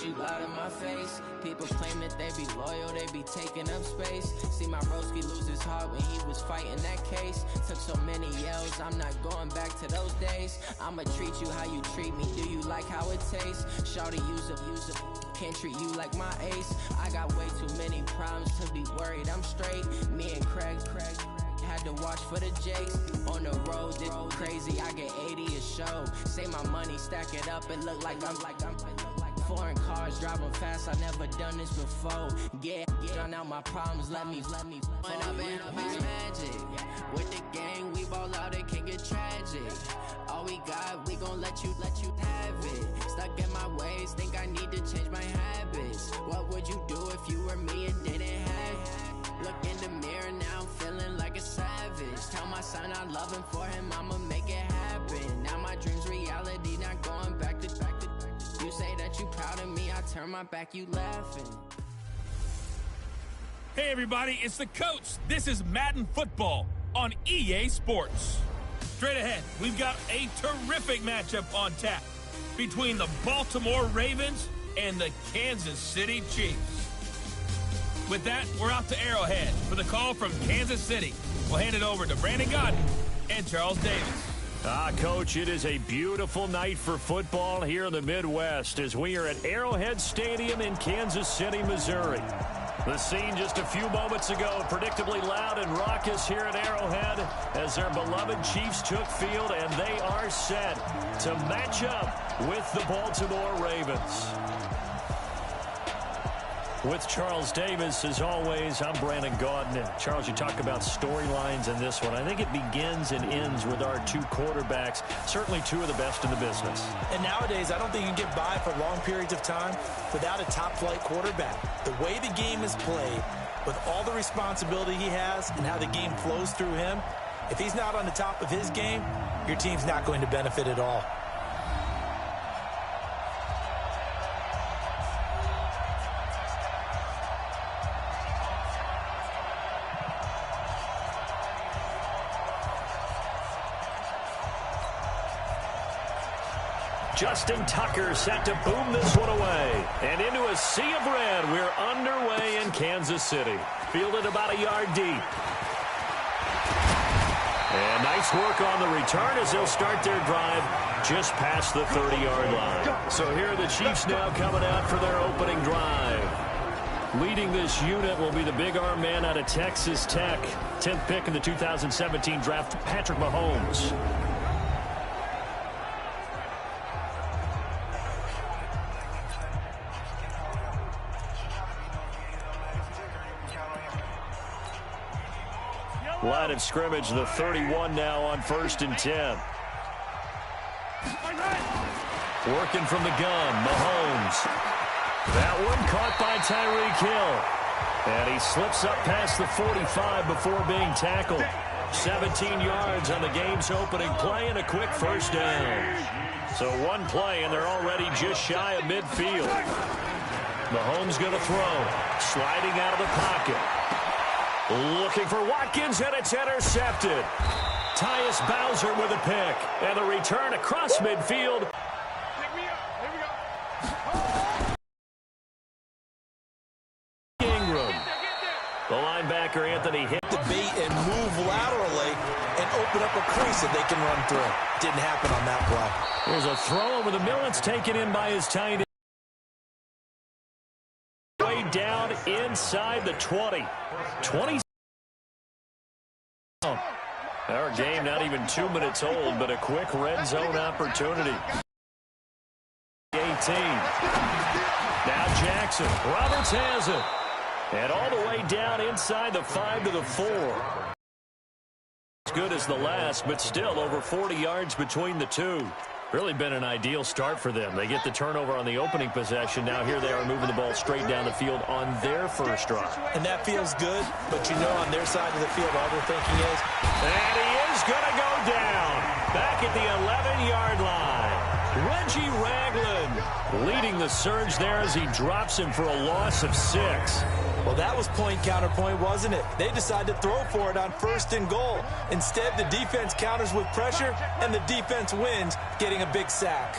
you out of my face. People claim that they be loyal, they be taking up space. See my broski lose his heart when he was fighting that case. Took so many yells, I'm not going back to those days. I'ma treat you how you treat me, do you like how it tastes? Shawty, use a can't treat you like my ace. I got way too many problems to be worried, I'm straight. Me and Craig had to watch for the Jakes. On the road, this crazy, I get 80 a show. Say my money, stack it up, and look like I'm foreign cars, driving fast, I never done this before. Drown out my problems, let me When I've been magic. With the gang, we ball out, it can get tragic. All we got, we gon' let you have it. Stuck in my ways, think I need to change my habits. What would you do if you were me and didn't have it? Look in the mirror, now I'm feeling like a savage. Tell my son I love him, for him I'ma make it happen. Now my dream's reality, not going back to. You say that you proud of me, I turn my back, you laughing. Hey everybody, it's the coach. This is Madden Football on EA Sports. Straight ahead, we've got a terrific matchup on tap between the Baltimore Ravens and the Kansas City Chiefs. With that, we're out to Arrowhead for the call from Kansas City. We'll hand it over to Brandon Godden and Charles Davis. Coach, it is a beautiful night for football here in the Midwest as we are at Arrowhead Stadium in Kansas City, Missouri. The scene just a few moments ago, predictably loud and raucous here at Arrowhead as their beloved Chiefs took field, and they are set to match up with the Baltimore Ravens. With Charles Davis, as always, I'm Brandon Gaudin. And Charles, you talk about storylines in this one. I think it begins and ends with our two quarterbacks, certainly two of the best in the business. And nowadays, I don't think you can get by for long periods of time without a top-flight quarterback. The way the game is played, with all the responsibility he has and how the game flows through him, if he's not on the top of his game, your team's not going to benefit at all. Justin Tucker set to boom this one away. And into a sea of red, we're underway in Kansas City. Fielded about a yard deep. And nice work on the return as they'll start their drive just past the 30-yard line. So here are the Chiefs now coming out for their opening drive. Leading this unit will be the big arm man out of Texas Tech. 10th pick in the 2017 draft, Patrick Mahomes. Line of scrimmage, the 31 now on 1st and 10. Working from the gun, Mahomes. That one caught by Tyreek Hill. And he slips up past the 45 before being tackled. 17 yards on the game's opening play and a quick first down. So one play and they're already just shy of midfield. Mahomes going to throw. Sliding out of the pocket. Looking for Watkins, and it's intercepted. Tyus Bowser with a pick. And the return across midfield. Ingram. The linebacker, Anthony, hit the bait and move laterally and open up a crease that they can run through. Didn't happen on that play. There's a throw over the middle. It's taken in by his tight end. Way down inside the 20. 20. Our game not even 2 minutes old, but a quick red zone opportunity. 18. Now Jackson. Roberts has it. And all the way down inside the 5 to the 4. As good as the last, but still over 40 yards between the two. Really been an ideal start for them. They get the turnover on the opening possession. Now here they are moving the ball straight down the field on their first drive. And that feels good, but you know on their side of the field all they're thinking is. And he is going to go down. Back at the 11-yard line. Reggie Ragland leading the surge there as he drops him for a loss of 6. Well, that was point counterpoint, wasn't it? They decided to throw for it on 1st and goal. Instead, the defense counters with pressure, and the defense wins, getting a big sack.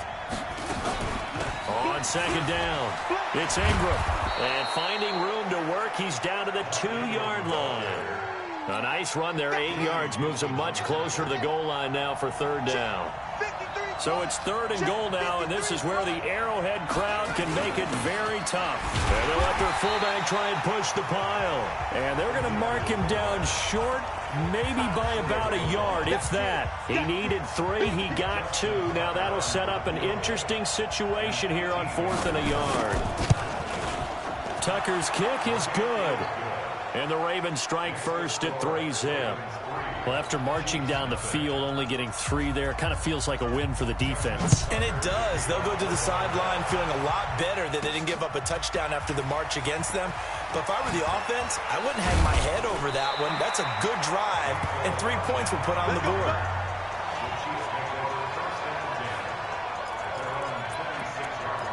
On second down, it's Ingram. And finding room to work, he's down to the 2-yard line. A nice run there, 8 yards, moves him much closer to the goal line now for third down. So it's 3rd and goal now, and this is where the Arrowhead crowd can make it very tough. And they'll let their fullback try and push the pile. And they're going to mark him down short, maybe by about a yard, if that. He needed 3, he got 2. Now that'll set up an interesting situation here on 4th and a yard. Tucker's kick is good. And the Ravens strike first at 3-zip. Well, after marching down the field, only getting 3 there, kind of feels like a win for the defense. And it does. They'll go to the sideline feeling a lot better that they didn't give up a touchdown after the march against them. But if I were the offense, I wouldn't hang my head over that one. That's a good drive, and 3 points were put on the board.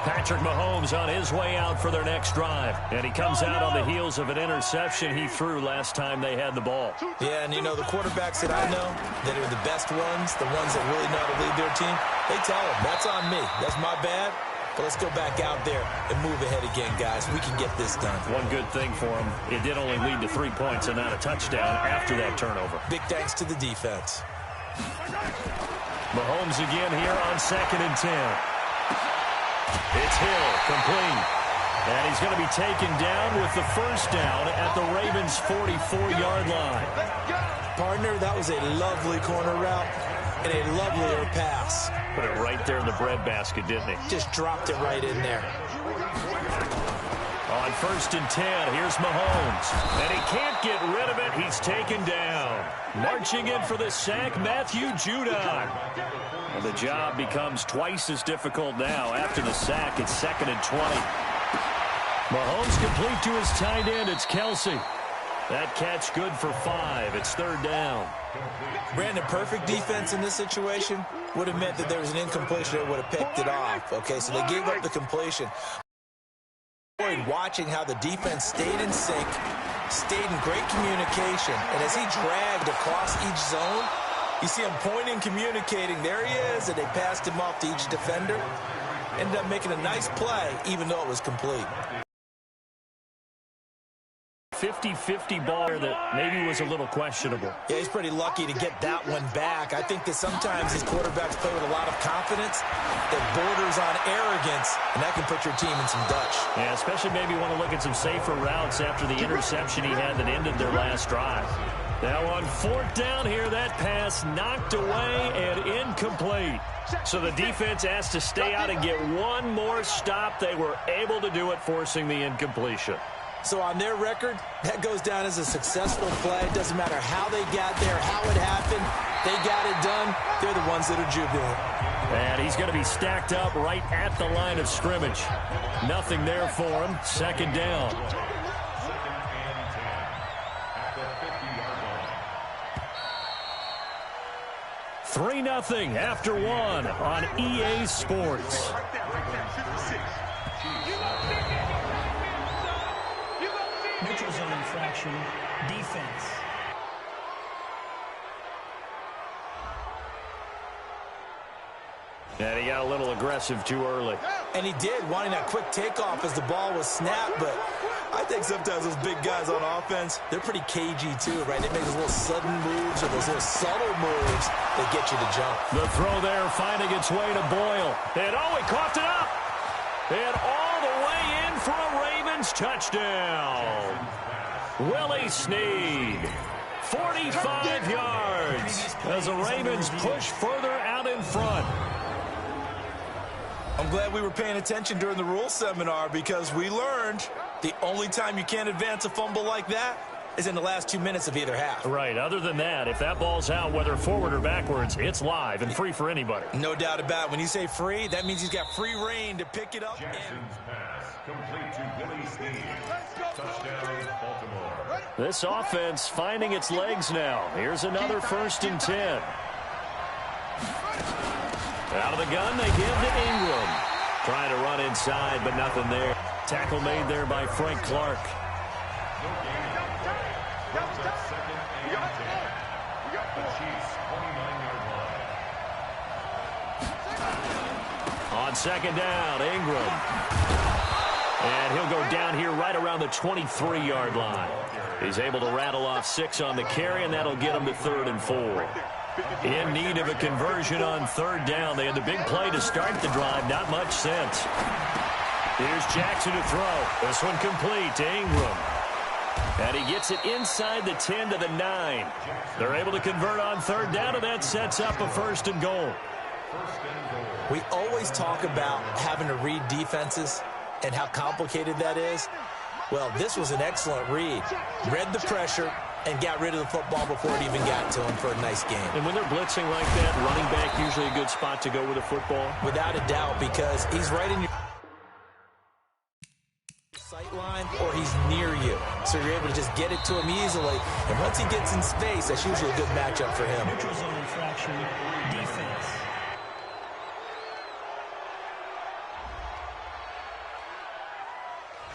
Patrick Mahomes on his way out for their next drive. And he comes out on the heels of an interception he threw last time they had the ball. Yeah, and you know, the quarterbacks that I know that are the best ones, the ones that really know how to lead their team, they tell them, that's on me. That's my bad. But let's go back out there and move ahead again, guys. We can get this done. One good thing for him, it did only lead to 3 points and not a touchdown after that turnover. Big thanks to the defense. Mahomes again here on 2nd and 10. It's Hill, complete. And he's going to be taken down with the first down at the Ravens' 44-yard line. Partner, that was a lovely corner route and a lovelier pass. Put it right there in the breadbasket, didn't he? Just dropped it right in there. On 1st and 10, here's Mahomes. And he can't get rid of it. He's taken down. Marching in for the sack, Matthew Judon. And the job becomes twice as difficult now. After the sack, it's 2nd and 20. Mahomes complete to his tight end. It's Kelsey. That catch good for 5. It's 3rd down. Brandon, perfect defense in this situation would have meant that there was an incompletion that would have picked it off. Okay, so they gave up the completion. Watching how the defense stayed in sync, stayed in great communication, and as he dragged across each zone, you see him pointing, communicating. There he is, and they passed him off to each defender. Ended up making a nice play, even though it was complete. 50-50 ball that maybe was a little questionable. Yeah, he's pretty lucky to get that one back. I think that sometimes these quarterbacks play with a lot of confidence that borders on arrogance, and that can put your team in some Dutch. Yeah, especially maybe want to look at some safer routes after the interception he had that ended their last drive. Now on 4th down here, that pass knocked away and incomplete. So the defense asked to stay out and get one more stop. They were able to do it, forcing the incompletion. So on their record, that goes down as a successful play. It doesn't matter how they got there, how it happened. They got it done. They're the ones that are jubilant. And he's going to be stacked up right at the line of scrimmage. Nothing there for him. 2nd down. Three 3-0 after 1 on EA Sports. Neutral zone infraction, defense. And he got a little aggressive too early. And he did, wanting that quick takeoff as the ball was snapped. But I think sometimes those big guys on offense, they're pretty cagey too, right? They make those little sudden moves or those little subtle moves that get you to jump. The throw there finding its way to Boyle. And oh, he coughed it up. And all the way in for a Ravens touchdown. Willie Snead, 45 yards as the Ravens push further out in front. I'm glad we were paying attention during the rules seminar because we learned the only time you can't advance a fumble like that is in the last 2 minutes of either half. Right. Other than that, if that ball's out, whether forward or backwards, it's live and free for anybody. No doubt about it. When you say free, that means he's got free reign to pick it up. Jackson's pass complete to Willie Snead. Touchdown, Baltimore. This offense finding its legs now. Here's another 1st and 10. Out of the gun, they give to Ingram. Trying to run inside, but nothing there. Tackle made there by Frank Clark. On second down, Ingram. And he'll go down here right around the 23-yard line. He's able to rattle off 6 on the carry, and that'll get him to 3rd and 4. In need of a conversion on 3rd down. They had the big play to start the drive. Not much sense. Here's Jackson to throw. This one complete to Ingram. And he gets it inside the 10 to the 9. They're able to convert on 3rd down, and that sets up a 1st and goal. We always talk about having to read defenses and how complicated that is. Well, this was an excellent read. Read the pressure and got rid of the football before it even got to him for a nice game. And when they're blitzing like that, running back usually a good spot to go with the football? Without a doubt, because he's right in your sight line or he's near you. So you're able to just get it to him easily. And once he gets in space, that's usually a good matchup for him. Neutral zone infraction, defense.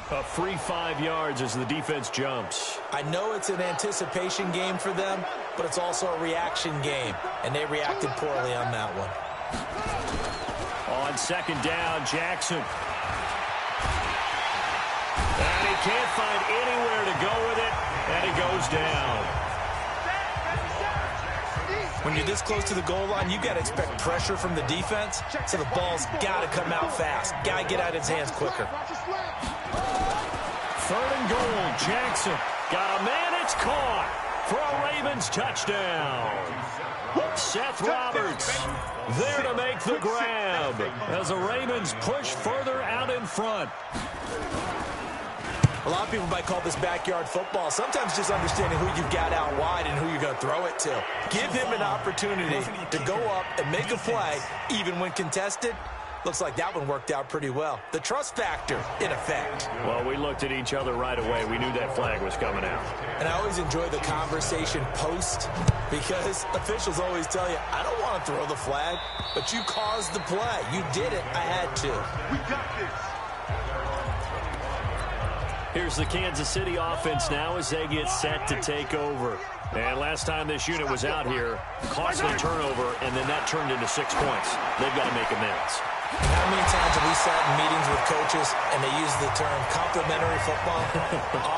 A free 5 yards as the defense jumps. I know it's an anticipation game for them, but it's also a reaction game, and they reacted poorly on that one. On second down, Jackson. And he can't find anywhere to go with it, and he goes down. When you're this close to the goal line, you got to expect pressure from the defense, so the ball's got to come out fast. Got to get out of his hands quicker. 3rd and goal, Jackson. Got a man, it's caught for a Ravens touchdown. Seth Roberts there to make the grab as the Ravens push further out in front. A lot of people might call this backyard football. Sometimes just understanding who you've got out wide and who you're going to throw it to. Give him an opportunity to go up and make a play, even when contested. Looks like that one worked out pretty well. The trust factor, in effect. Well, we looked at each other right away. We knew that flag was coming out. And I always enjoy the conversation post because officials always tell you, I don't want to throw the flag, but you caused the play. You did it. I had to. We got this. Here's the Kansas City offense now as they get set to take over. And last time this unit was out here, costly turnover, and then that turned into 6 points. They've got to make amends. How many times have we sat in meetings with coaches and they use the term complementary football?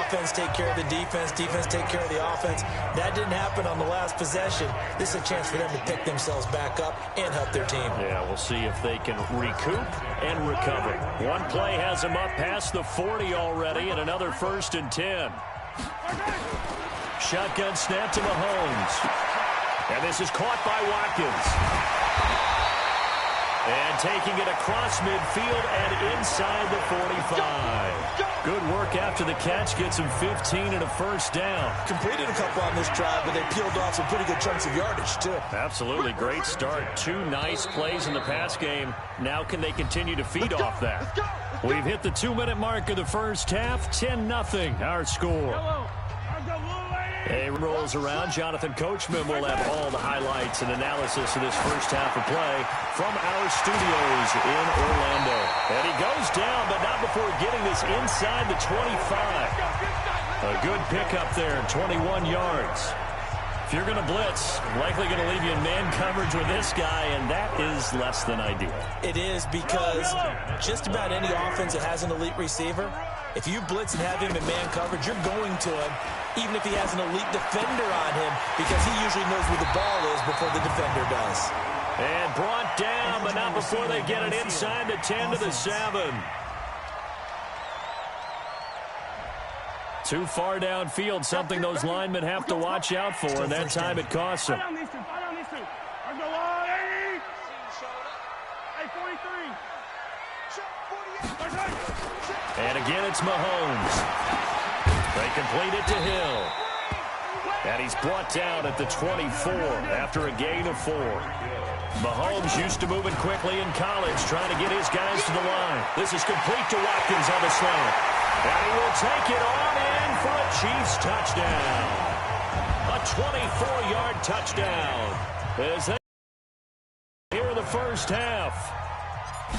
Offense take care of the defense, defense take care of the offense. That didn't happen on the last possession. This is a chance for them to pick themselves back up and help their team. Yeah, we'll see if they can recoup and recover. One play has them up past the 40 already, and another 1st and 10. Shotgun snap to Mahomes. And this is caught by Watkins. And taking it across midfield and inside the 45. Good work after the catch. Gets him 15 and a 1st down. Completed a couple on this drive, but they peeled off some pretty good chunks of yardage, too. Absolutely. Great start. 2 nice plays in the pass game. Now can they continue to feed off that? We've hit the 2-minute mark of the first half. 10-0 our score. A rolls around. Jonathan Coachman will have all the highlights and analysis of this first half of play from our studios in Orlando. And he goes down, but not before getting this inside the 25. A good pickup there, 21 yards. If you're going to blitz, likely going to leave you in man coverage with this guy, and that is less than ideal. It is because just about any offense that has an elite receiver, if you blitz and have him in man coverage, you're going to him, even if he has an elite defender on him, because he usually knows where the ball is before the defender does. And brought down, but not before they get it inside the 10 to the 7. Too far downfield, something those linemen have to watch out for, and that time it costs them. And again, it's Mahomes. They complete it to Hill. And he's brought down at the 24 after a gain of 4. Mahomes used to moving quickly in college, trying to get his guys to the line. This is complete to Watkins on the slant. And he will take it on in for a Chiefs touchdown. A 24-yard touchdown. As they here in the first half.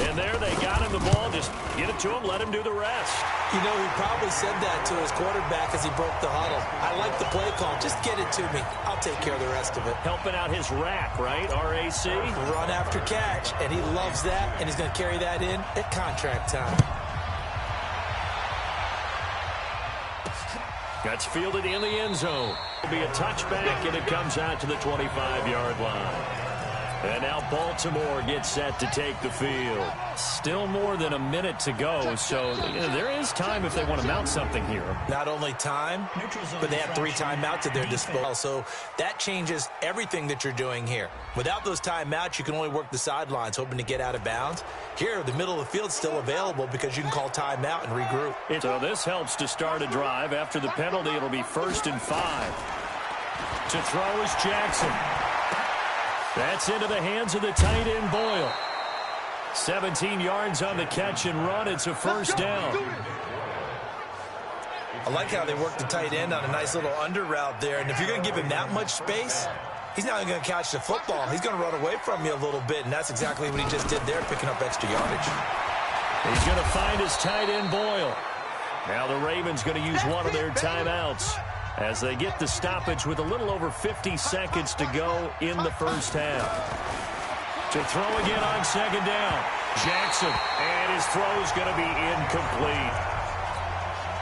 And there they got him the ball. Just get it to him, let him do the rest. You know, he probably said that to his quarterback as he broke the huddle. I like the play call. Just get it to me. I'll take care of the rest of it. Helping out his rack, right? RAC. Run after catch, and he loves that, and he's going to carry that in at contract time. That's fielded in the end zone. It'll be a touchback, and it comes out to the 25-yard line. And now Baltimore gets set to take the field. Still more than a minute to go, so there is time if they want to mount something here. Not only time, but they have 3 timeouts at their disposal. So that changes everything that you're doing here. Without those timeouts, you can only work the sidelines, hoping to get out of bounds. Here, the middle of the field's still available because you can call timeout and regroup. So this helps to start a drive. After the penalty, it'll be 1st and 5. To throw is Jackson. That's into the hands of the tight end, Boyle. 17 yards on the catch and run. It's a first down. I like how they work the tight end on a nice little under route there. And if you're going to give him that much space, he's not going to catch the football. He's going to run away from you a little bit, and that's exactly what he just did there, picking up extra yardage. He's going to find his tight end, Boyle. Now the Ravens going to use one of their timeouts as they get the stoppage with a little over 50 seconds to go in the first half. To throw again on 2nd down. Jackson, and his throw is going to be incomplete.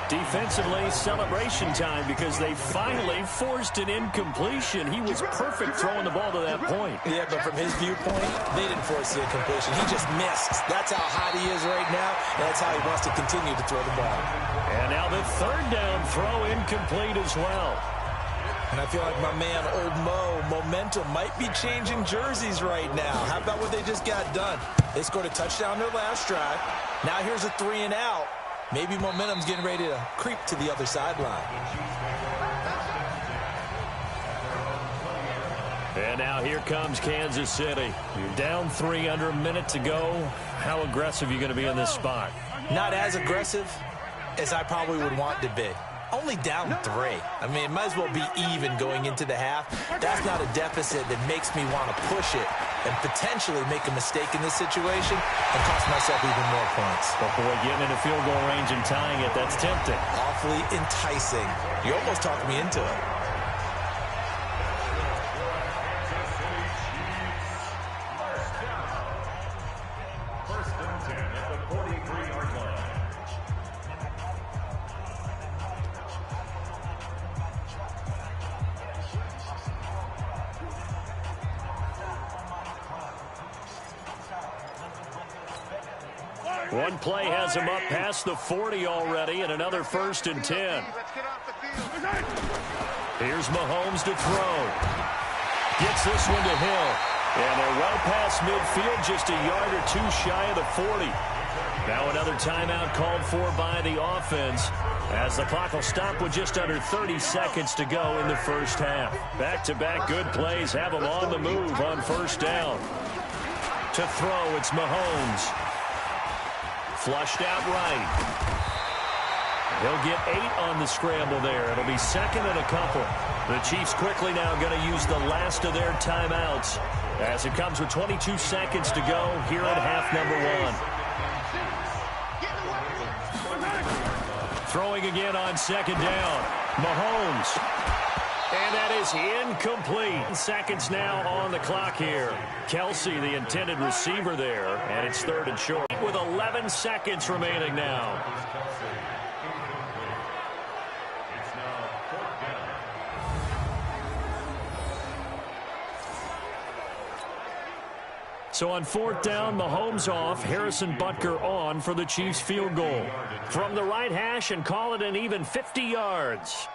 Defensively, celebration time because they finally forced an incompletion. He was perfect throwing the ball to that point. Yeah, but from his viewpoint, they didn't force the incompletion. He just missed. That's how hot he is right now, and that's how he wants to continue to throw the ball. And now the 3rd down throw incomplete as well. And I feel like my man, Old Mo, momentum might be changing jerseys right now. How about what they just got done? They scored a touchdown their last drive. Now here's a 3 and out. Maybe momentum's getting ready to creep to the other sideline. And now here comes Kansas City. You're down 3 under a minute to go. How aggressive are you going to be in this spot? Not as aggressive as I probably would want to be. Only down 3. I mean, it might as well be even going into the half. That's not a deficit that makes me want to push it and potentially make a mistake in this situation and cost myself even more points. But boy, getting into field goal range and tying it, that's tempting. Awfully enticing. You almost talked me into it. One play has him up past the 40 already, and another 1st and 10. Here's Mahomes to throw. Gets this one to Hill. And they're well past midfield, just a yard or 2 shy of the 40. Now another timeout called for by the offense, as the clock will stop with just under 30 seconds to go in the first half. Back-to-back good plays have them on the move on 1st down. To throw, it's Mahomes. Flushed out right. He'll get 8 on the scramble there. It'll be 2nd and a couple. The Chiefs quickly now going to use the last of their timeouts as it comes with 22 seconds to go here at half number 1. Throwing again on 2nd down. Mahomes. And that is incomplete. Seconds now on the clock here. Kelsey, the intended receiver there, and it's 3rd and short with 11 seconds remaining now. So on 4th down, Mahomes off, Harrison Butker on for the Chiefs field goal. From the right hash and call it an even 50 yards.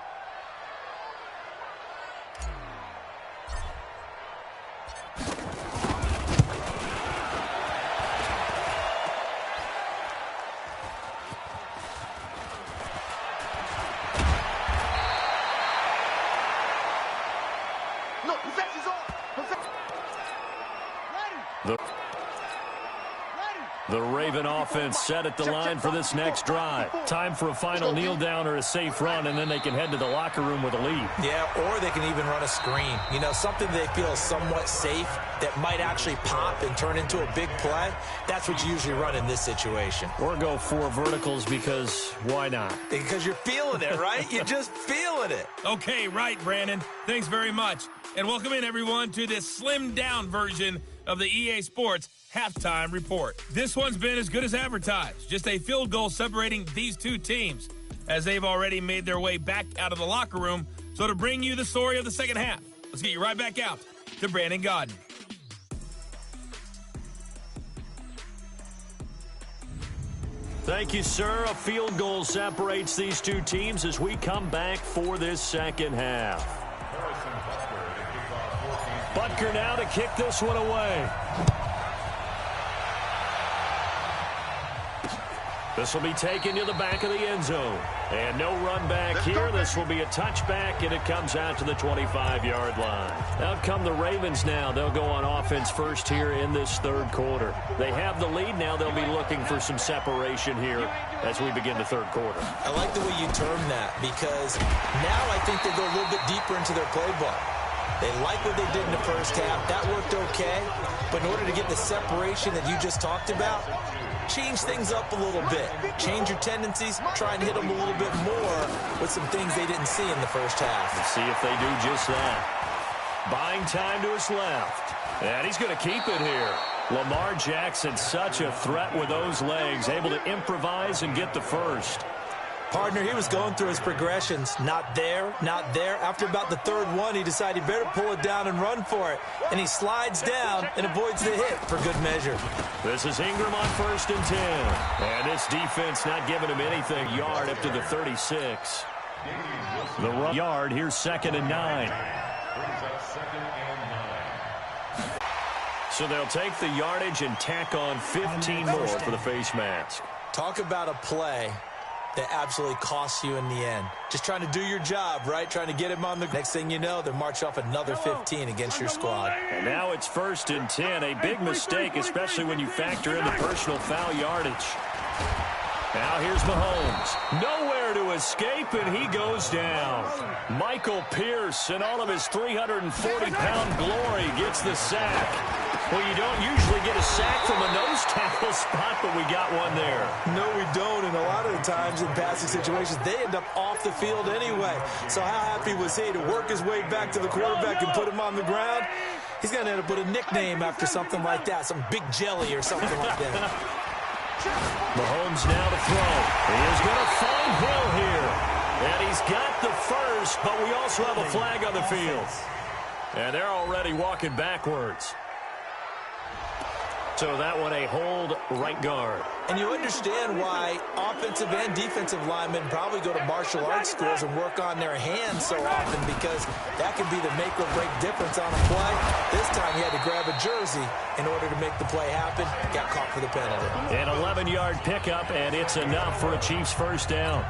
The Raven offense set at the line for this next drive. Time for a final kneel down or a safe run, and then they can head to the locker room with a lead. Yeah, or they can even run a screen. You know, something they feel somewhat safe that might actually pop and turn into a big play. That's what you usually run in this situation. Or go 4 verticals because why not? Because you're feeling it, right? You're just feeling it. Okay, right, Brandon. Thanks very much. And welcome in, everyone, to this slimmed-down version of the EA Sports Halftime Report. This one's been as good as advertised. Just a field goal separating these two teams as they've already made their way back out of the locker room. So to bring you the story of the second half, let's get you right back out to Brandon Godden. Thank you, sir. A field goal separates these two teams as we come back for this second half. Butker now to kick this one away. This will be taken to the back of the end zone. And no run back here. This will be a touchback, and it comes out to the 25-yard line. Out come the Ravens now. They'll go on offense first here in this third quarter. They have the lead now. They'll be looking for some separation here as we begin the third quarter. I like the way you term that because now I think they go a little bit deeper into their playbook. They like what they did in the first half. That worked okay. But in order to get the separation that you just talked about, change things up a little bit. Change your tendencies. Try and hit them a little bit more with some things they didn't see in the first half. Let's see if they do just that. Buying time to his left. And he's going to keep it here. Lamar Jackson, such a threat with those legs, able to improvise and get the first. Partner, he was going through his progressions. Not there, not there. After about the third one, he decided he better pull it down and run for it. And he slides down and avoids the hit for good measure. This is Ingram on 1st and 10. And this defense not giving him anything. Yard up to the 36. The run yard, here's 2nd and 9. So they'll take the yardage and tack on 15 more for the face mask. Talk about a play that absolutely costs you in the end. Just trying to do your job, right? Trying to get him on the... Next thing you know, they're march off another 15 against your squad. And now it's 1st and 10. A big mistake, especially when you factor in the personal foul yardage. Now here's Mahomes. Nowhere to escape, and he goes down. Michael Pierce, in all of his 340-pound glory, gets the sack. Well, you don't usually get a sack from a nose tackle spot, but we got one there. No, we don't, and a lot of the times in passing situations, they end up off the field anyway. So how happy was he to work his way back to the quarterback and put him on the ground? He's going to end up with a nickname after something like that, some Big Jelly or something like that. Mahomes now to throw. He is going to find Hill here. And he's got the first, but we also have a flag on the field. And they're already walking backwards. So that one a hold right guard. And you understand why offensive and defensive linemen probably go to martial arts schools and work on their hands so often, because that can be the make or break difference on a play. This time he had to grab a jersey in order to make the play happen. Got caught for the penalty. An 11-yard pickup, and it's enough for a Chiefs first down.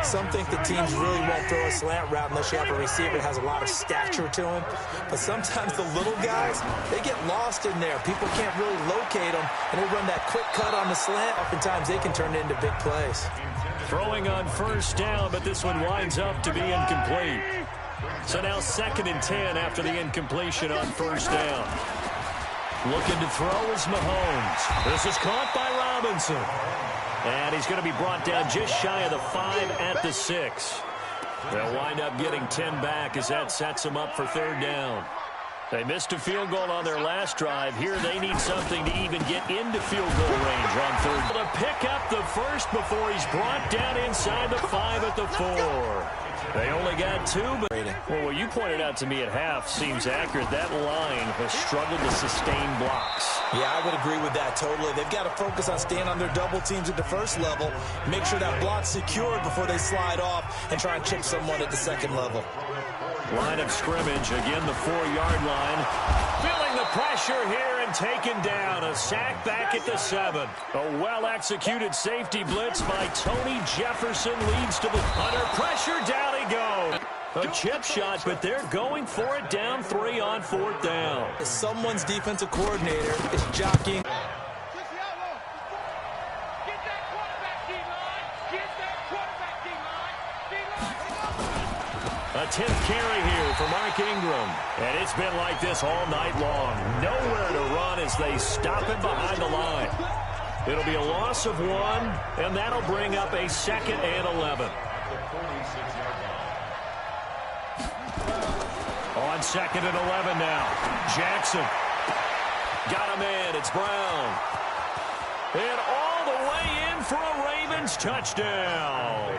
Some think the teams really won't throw a slant route unless you have a receiver that has a lot of stature to him. But sometimes the little guys, they get lost in there. People can't really locate them, and they run that quick cut on the slant. Oftentimes they can turn it into big plays. Throwing on first down, but this one winds up to be incomplete. So now 2nd and 10 after the incompletion on first down. Looking to throw is Mahomes. This is caught by Robinson. And he's going to be brought down just shy of the 5 at the 6. They'll wind up getting 10 back as that sets them up for 3rd down. They missed a field goal on their last drive. Here they need something to even get into field goal range on 3rd. To pick up the first before he's brought down inside the 5 at the 4. They only got 2, but well, what you pointed out to me at half seems accurate. That line has struggled to sustain blocks. Yeah, I would agree with that totally. They've got to focus on staying on their double teams at the first level, make sure that block's secured before they slide off and try and chip someone at the 2nd level. Line of scrimmage, again the 4-yard line. Feeling the pressure here and taken down. A sack back at the 7. A well-executed safety blitz by Tony Jefferson leads to the under pressure. Down he goes. A chip shot, but they're going for it down 3 on 4th down. Someone's defensive coordinator is jockeying. A 10th carry here for Mark Ingram. And it's been like this all night long. Nowhere to run as they stop him behind the line. It'll be a loss of 1, and that'll bring up a 2nd and 11. On 2nd and 11 now. Jackson. Got a man. It's Brown. And all the way in for a Ravens touchdown.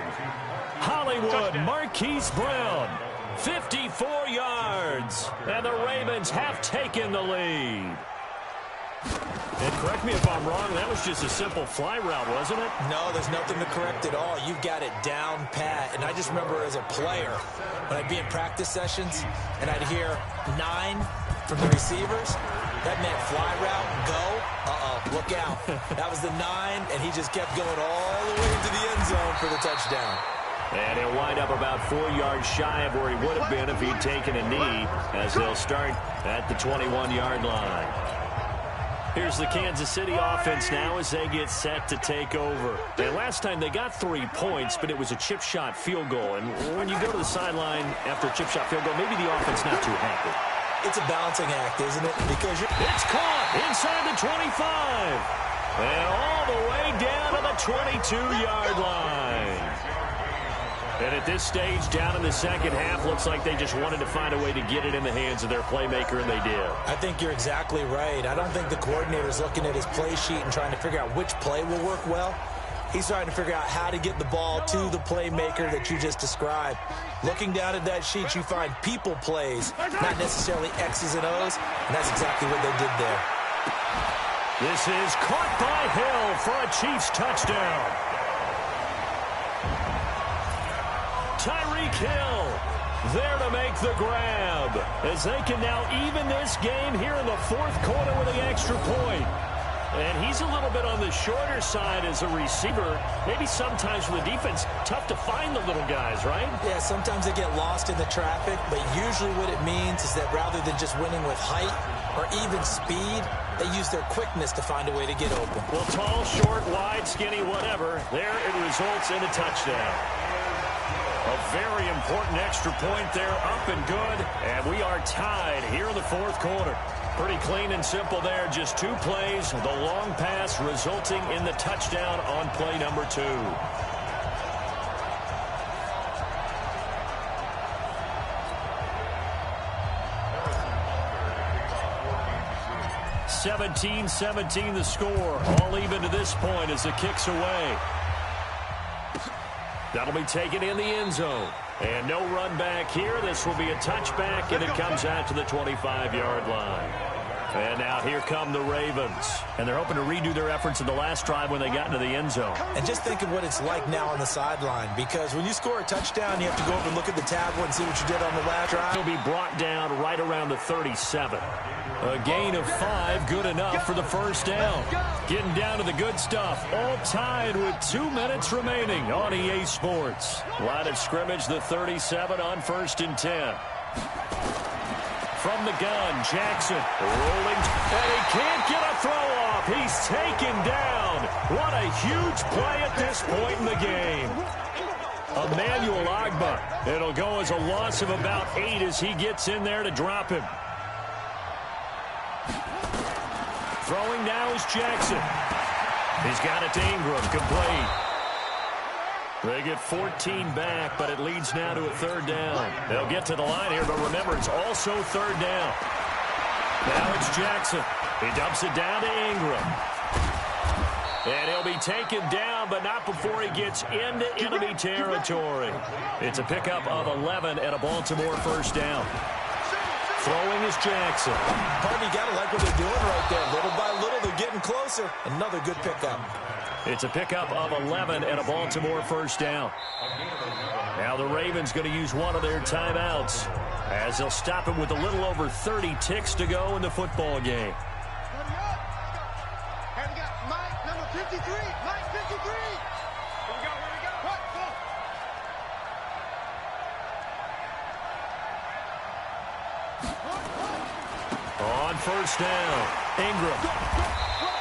Hollywood Marquise Brown. 54 yards. And the Ravens have taken the lead. And correct me if I'm wrong, that was just a simple fly route, wasn't it? No, there's nothing to correct at all. You've got it down pat. And I just remember as a player, when I'd be in practice sessions and I'd hear 9 from the receivers, that meant fly route, go, look out. That was the 9, and he just kept going all the way into the end zone for the touchdown. And he'll wind up about 4 yards shy of where he would have been if he'd taken a knee, as they'll start at the 21-yard line. Here's the Kansas City offense now as they get set to take over. And last time they got 3 points, but it was a chip shot field goal. And when you go to the sideline after a chip shot field goal, maybe the offense not too happy. It's a balancing act, isn't it? Because it's caught inside the 25. And all the way down to the 22-yard line. And at this stage, down in the second half, looks like they just wanted to find a way to get it in the hands of their playmaker, and they did. I think you're exactly right. I don't think the coordinator's looking at his play sheet and trying to figure out which play will work well. He's trying to figure out how to get the ball to the playmaker that you just described. Looking down at that sheet, you find people plays, not necessarily X's and O's, and that's exactly what they did there. This is caught by Hill for a Chiefs touchdown. Tyreek Hill there to make the grab as they can now even this game here in the 4th quarter with an extra point. And he's a little bit on the shorter side as a receiver. Maybe sometimes for the defense, tough to find the little guys, right? Yeah, sometimes they get lost in the traffic, but usually what it means is that rather than just winning with height or even speed, they use their quickness to find a way to get open. Well, tall, short, wide, skinny, whatever, there it results in a touchdown. A very important extra point there, up and good, and we are tied here in the 4th quarter. Pretty clean and simple there, just 2 plays, the long pass resulting in the touchdown on play number 2. 17-17 the score, all even to this point as the kick's away. That'll be taken in the end zone. And no run back here. This will be a touchback, and it comes out to the 25-yard line. And now here come the Ravens. And they're hoping to redo their efforts in the last drive when they got into the end zone. And just think of what it's like now on the sideline, because when you score a touchdown, you have to go over and look at the tablet and see what you did on the last drive. He'll be brought down right around the 37. A gain of 5, good enough for the first down. Getting down to the good stuff, all tied with 2 minutes remaining on EA Sports. Line of scrimmage, the 37 on 1st and 10. From the gun, Jackson rolling, and he can't get a throw off. He's taken down. What a huge play at this point in the game. Emmanuel Agba. It'll go as a loss of about 8 as he gets in there to drop him. Throwing now is Jackson. He's got it to Ingram, complete. They get 14 back, but it leads now to a 3rd down. They'll get to the line here, but remember, it's also 3rd down. Now it's Jackson. He dumps it down to Ingram. And he'll be taken down, but not before he gets into enemy territory. It's a pickup of 11 and a Baltimore 1st down. Throwing is Jackson. Pardon, you got to like what they're doing right there. Little by little, they're getting closer. Another good pickup. It's a pickup of 11 and a Baltimore 1st down. Now the Ravens going to use one of their timeouts as they'll stop him with a little over 30 ticks to go in the football game. And we got Mike, number 53. Mike, 53. Here we go. What? On 1st down, Ingram.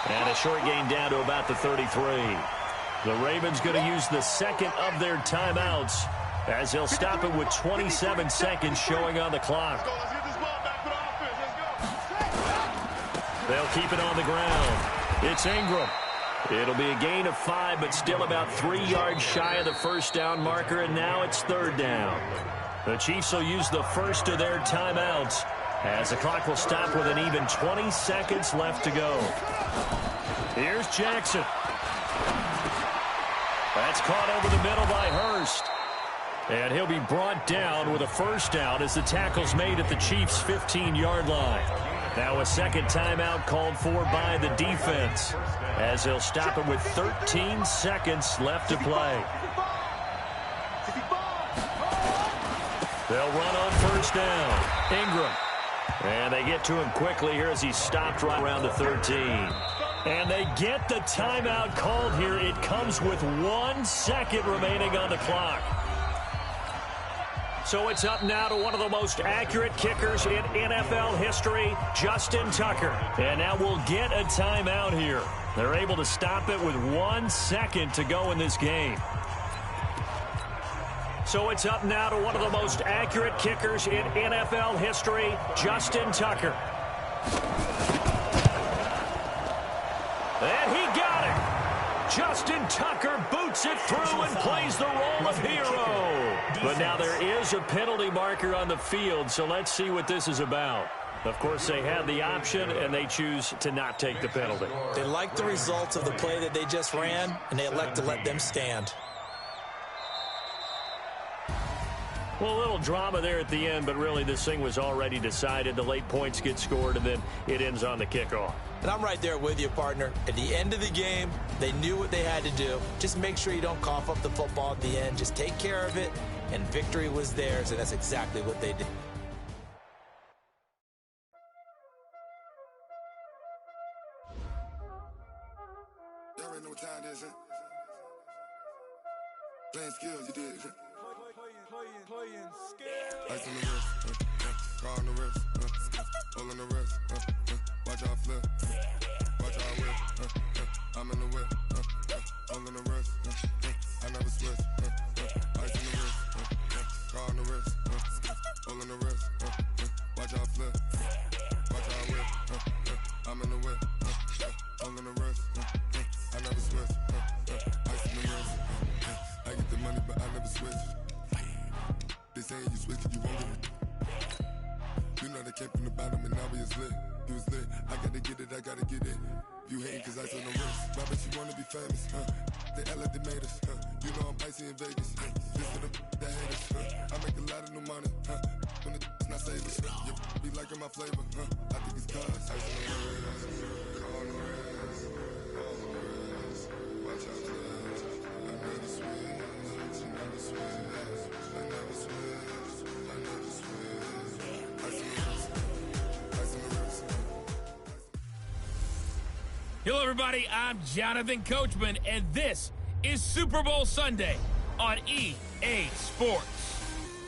And a short gain down to about the 33. The Ravens going to use the 2nd of their timeouts as he'll stop it with 27 seconds showing on the clock. They'll keep it on the ground. It's Ingram. It'll be a gain of 5, but still about 3 yards shy of the first down marker, and now it's third down. The Chiefs will use the first of their timeouts as the clock will stop with an even 20 seconds left to go. Here's Jackson. That's caught over the middle by Hurst. And he'll be brought down with a first down as the tackle's made at the Chiefs' 15-yard line. Now a second timeout called for by the defense as they'll stop it with 13 seconds left to play. They'll run on first down. Ingram. And they get to him quickly here as he's stopped right around the 13. And they get the timeout called here. It comes with 1 second remaining on the clock. So it's up now to one of the most accurate kickers in NFL history, Justin Tucker. And now we'll get a timeout here. They're able to stop it with 1 second to go in this game. So it's up now to one of the most accurate kickers in NFL history, Justin Tucker. And he got it. Justin Tucker boots it through and plays the role of hero. But now there is a penalty marker on the field, so let's see what this is about. Of course, they had the option, and they choose to not take the penalty. They like the results of the play that they just ran, and they elect to let them stand. Well, a little drama there at the end, but really this thing was already decided. The late points get scored, and then it ends on the kickoff. And I'm right there with you, partner. At the end of the game, they knew what they had to do. Just make sure you don't cough up the football at the end. Just take care of it, and victory was theirs, and that's exactly what they did. Y'all already know what time it is, huh? Playing skills, you did. Playing skills. Ice on the wrist, car on the wrist, all on the wrist, watch out flip, watch out whip, I'm in the whip, all on the wrist, I never switch, ice on the wrist, car on the wrist, all on the wrist, watch out flip, watch out whip, I'm in the whip, all on the wrist, I never switch, ice on the wrist, I get the money but I never switch. They saying you switch it, you won't get it. You know they came from the bottom and now we is lit. You was lit, I gotta get it, I gotta get it. You hating cause ice on the wrist. Why bet you wanna be famous, They act like they made us, You know I'm icy in Vegas, This for the that hate us, I make a lot of new money, When it's not savers, You be liking my flavor, I think it's cause ice on the wrist, car on the wrist, all on the wrist. Watch out, clutch, I never switch, I never switch. Hello, everybody. I'm Jonathan Coachman, and this is Super Bowl Sunday on EA Sports.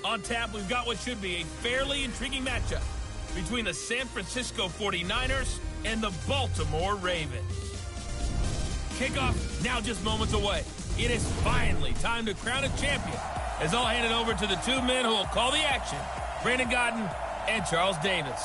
On tap, we've got what should be a fairly intriguing matchup between the San Francisco 49ers and the Baltimore Ravens. Kickoff now just moments away. It is finally time to crown a champion, as I'll hand it over to the two men who will call the action, Brandon Godden and Charles Davis.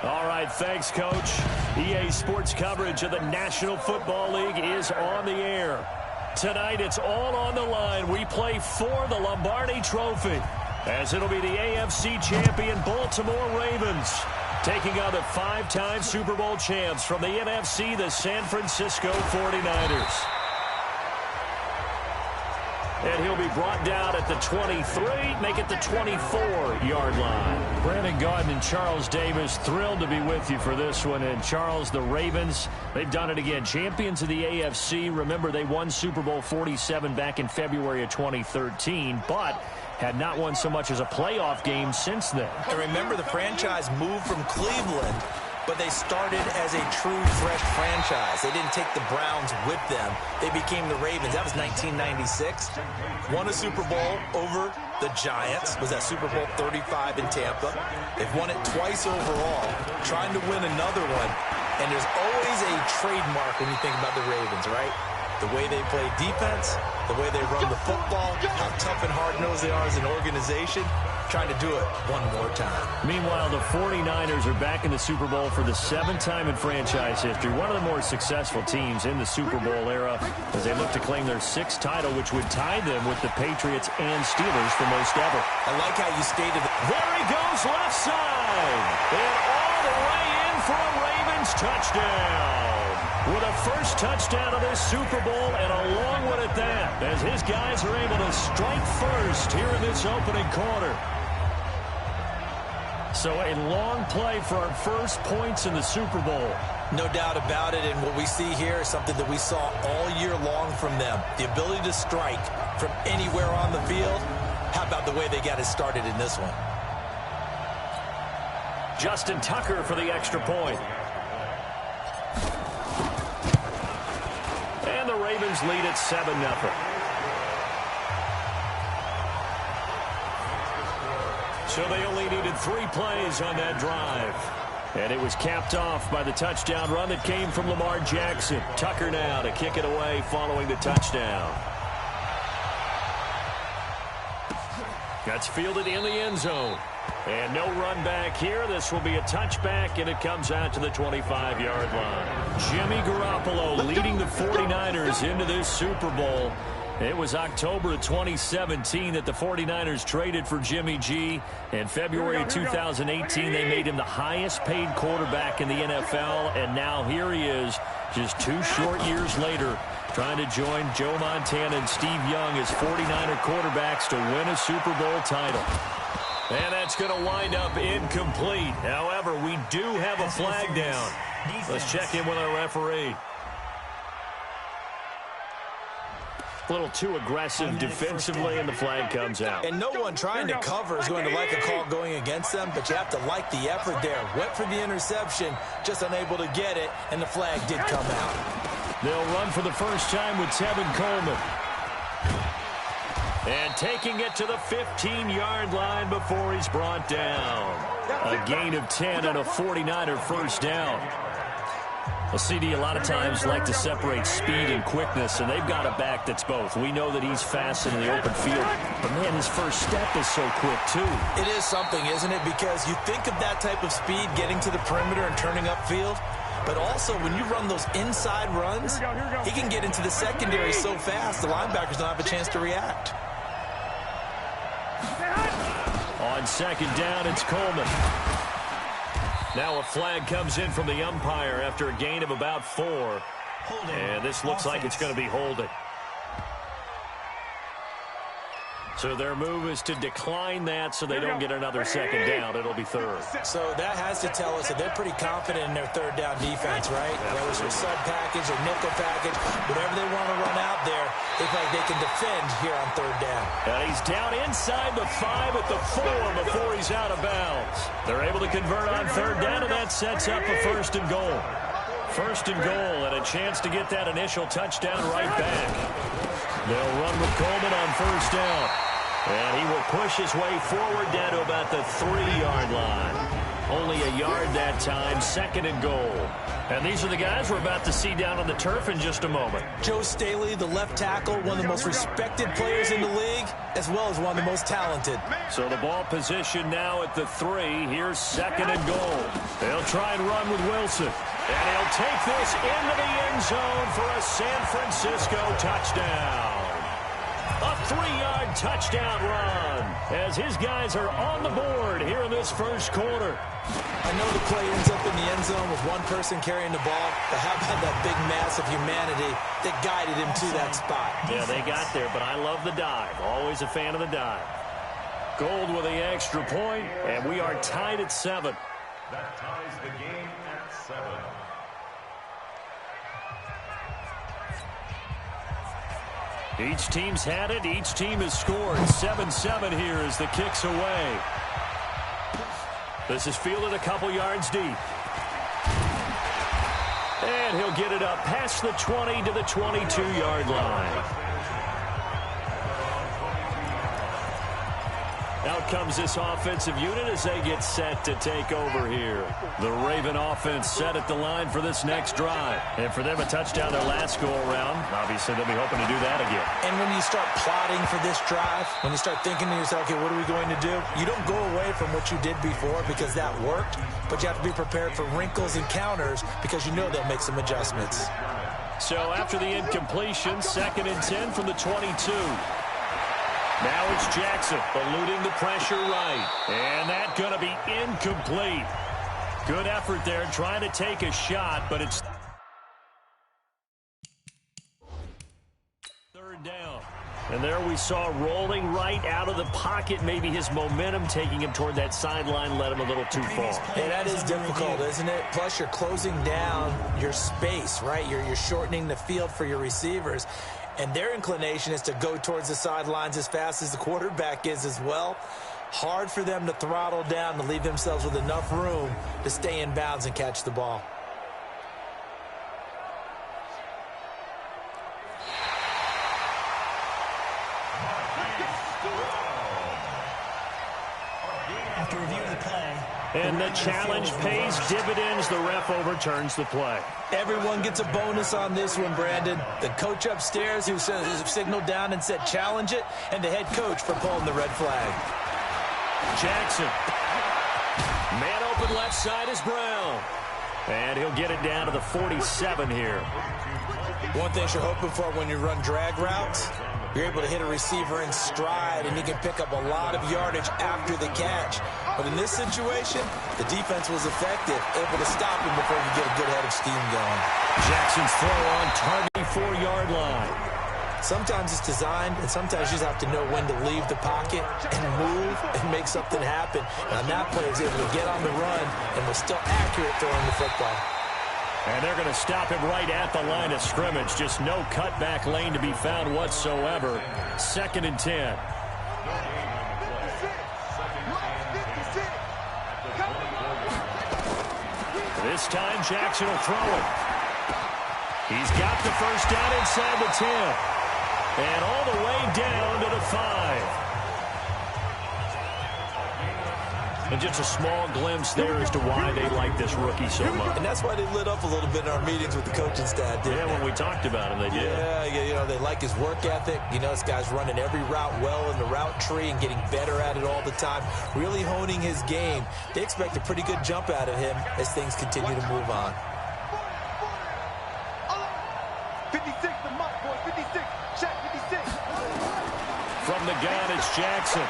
All right, thanks, Coach. EA Sports coverage of the National Football League is on the air. Tonight, it's all on the line. We play for the Lombardi Trophy, as it'll be the AFC champion Baltimore Ravens taking on the five-time Super Bowl champs from the NFC, the San Francisco 49ers. And he'll be brought down at the 23, make it the 24-yard line. Brandon Godden and Charles Davis, thrilled to be with you for this one. And Charles, the Ravens, they've done it again. Champions of the AFC. Remember, they won Super Bowl 47 back in February of 2013, but had not won so much as a playoff game since then. And remember, the franchise moved from Cleveland, but they started as a true fresh franchise. They didn't take the Browns with them. They became the Ravens. That was 1996. Won a Super Bowl over the Giants. Was that Super Bowl 35 in Tampa. They've won it twice overall, trying to win another one. And there's always a trademark when you think about the Ravens, right? The way they play defense, the way they run the football, how tough and hard-nosed they are as an organization, trying to do it one more time. Meanwhile, the 49ers are back in the Super Bowl for the 7th time in franchise history. One of the more successful teams in the Super Bowl era as they look to claim their 6th title, which would tie them with the Patriots and Steelers for most ever. I like how you stated it. There he goes, left side. And all the way in for a Ravens touchdown. With a first touchdown of this Super Bowl, and a long one at that, as his guys are able to strike first here in this opening quarter. So a long play for our first points in the Super Bowl. No doubt about it, and what we see here is something that we saw all year long from them. The ability to strike from anywhere on the field. How about the way they got it started in this one? Justin Tucker for the extra point. And the Ravens lead at 7-0. So they only needed 3 plays on that drive. And it was capped off by the touchdown run that came from Lamar Jackson. Tucker now to kick it away following the touchdown. That's fielded in the end zone. And no run back here. This will be a touchback, and it comes out to the 25-yard line. Jimmy Garoppolo leading the 49ers into this Super Bowl. It was October of 2017 that the 49ers traded for Jimmy G. In February of 2018, they made him the highest-paid quarterback in the NFL, and now here he is, just 2 short years later, trying to join Joe Montana and Steve Young as 49er quarterbacks to win a Super Bowl title. And that's going to wind up incomplete. However, we do have a flag down. Let's check in with our referee. A little too aggressive defensively, and the flag comes out. And no one trying to cover is going to like a call going against them, but you have to like the effort there. Went for the interception, just unable to get it, and the flag did come out. They'll run for the first time with Tevin Coleman. And taking it to the 15-yard line before he's brought down. A gain of 10 and a 49er first down. Well, CD, a lot of times like to separate speed and quickness, and they've got a back that's both. We know that he's fast in the open field, but, man, his first step is so quick, too. It is something, isn't it? Because you think of that type of speed getting to the perimeter and turning upfield, but also when you run those inside runs, he can get into the secondary so fast the linebackers don't have a chance to react. On second down, it's Coleman. Now a flag comes in from the umpire after a gain of about 4. And this looks like it's going to be holding. So their move is to decline that so they don't get another second down. It'll be third. So that has to tell us that they're pretty confident in their third down defense, right? Whether it's a sub package or nickel package, whatever they want to run out there, they feel like they can defend here on third down. And he's down inside the 5 at the 4 before he's out of bounds. They're able to convert on third down, and that sets up a first and goal. First and goal, and a chance to get that initial touchdown right back. They'll run with Coleman on first down. And he will push his way forward down to about the 3-yard line. Only a yard that time, second and goal. And these are the guys we're about to see down on the turf in just a moment. Joe Staley, the left tackle, one of the most respected players in the league, as well as one of the most talented. So the ball position now at the 3. Here's second and goal. They'll try and run with Wilson. And he'll take this into the end zone for a San Francisco touchdown. A 3-yard touchdown run as his guys are on the board here in this first quarter. I know the play ends up in the end zone with one person carrying the ball, but how about that big mass of humanity that guided him to that spot? Yeah, they got there, but I love the dive. Always a fan of the dive. Gold with the extra point, and we are tied at 7. That ties the game at 7. Each team's had it. Each team has scored. 7-7 here as the kick's away. This is fielded a couple yards deep. And he'll get it up past the 20 to the 22-yard line. Out comes this offensive unit as they get set to take over here. The Raven offense set at the line for this next drive. And for them, a touchdown their last go-around. Obviously, they'll be hoping to do that again. And when you start plotting for this drive, when you start thinking to yourself, okay, what are we going to do? You don't go away from what you did before because that worked, but you have to be prepared for wrinkles and counters because you know they'll make some adjustments. So after the incompletion, 2nd and 10 from the 22. Now it's Jackson eluding the pressure right. And that's going to be incomplete. Good effort there trying to take a shot, but it's 3rd down. And there we saw rolling right out of the pocket. Maybe his momentum taking him toward that sideline led him a little too far. Hey, that is difficult, isn't it? Plus, you're closing down your space, right? You're shortening the field for your receivers. And their inclination is to go towards the sidelines as fast as the quarterback is as well. Hard for them to throttle down to leave themselves with enough room to stay in bounds and catch the ball. After reviewing the play, and the challenge pays dividends. The ref overturns the play. Everyone gets a bonus on this one, Brandon. The coach upstairs who signaled down and said challenge it, and the head coach for pulling the red flag. Jackson. Man open left side is Brown. And he'll get it down to the 47 here. One thing you're hoping for when you run drag routes, you're able to hit a receiver in stride, and he can pick up a lot of yardage after the catch. But in this situation, the defense was effective, able to stop him before he get a good head of steam going. Jackson's throw on target 4-yard line. Sometimes it's designed, and sometimes you just have to know when to leave the pocket and move and make something happen. And on that play, he was able to get on the run and was still accurate throwing the football. And they're going to stop him right at the line of scrimmage. Just no cutback lane to be found whatsoever. 2nd and 10. This time, Jackson will throw it. He's got the first down inside the 10. And all the way down to the 5. And just a small glimpse there as to why they like this rookie so much. And that's why they lit up a little bit in our meetings with the coaching staff, didn't they? When we talked about him, they did. Yeah, you know, they like his work ethic. You know, this guy's running every route well in the route tree and getting better at it all the time, really honing his game. They expect a pretty good jump out of him as things continue to move on. 56, the mark, boy, 56, check, 56. From the gun, it's Jackson.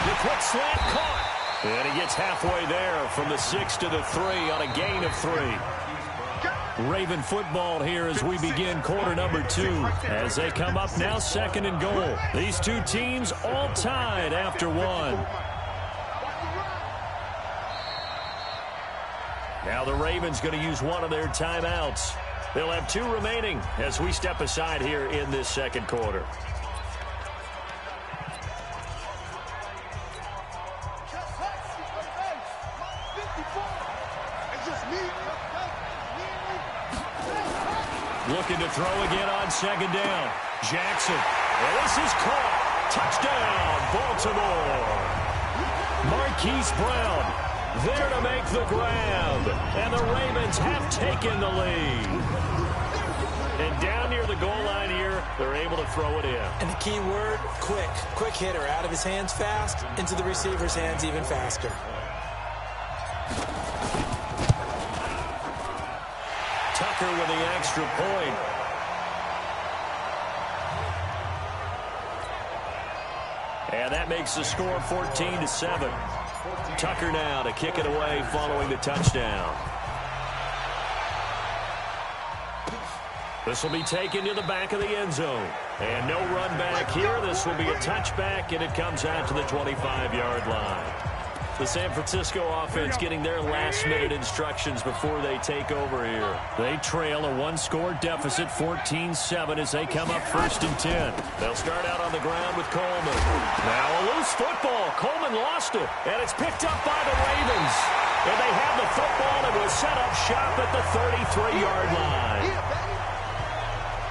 The quick slant caught. And he gets halfway there from the 6 to the 3 on a gain of 3. Raven football here as we begin quarter number 2. As they come up now 2nd and goal. These two teams all tied after 1. Now the Ravens going to use one of their timeouts. They'll have 2 remaining as we step aside here in this 2nd quarter. Looking to throw again on 2nd down. Jackson. And this is caught. Touchdown, Baltimore. Marquise Brown there to make the grab. And the Ravens have taken the lead. And down near the goal line here, they're able to throw it in. And the key word, quick. Quick hitter. Out of his hands fast, into the receiver's hands even faster. Tucker with the extra point. And that makes the score 14-7. Tucker now to kick it away following the touchdown. This will be taken to the back of the end zone. And no run back here. This will be a touchback, and it comes out to the 25-yard line. The San Francisco offense getting their last-minute instructions before they take over here. They trail a 1-score deficit, 14-7, as they come up 1st and 10. They'll start out on the ground with Coleman. Now a loose football. Coleman lost it, and it's picked up by the Ravens. And they have the football and will set up shop at the 33-yard line.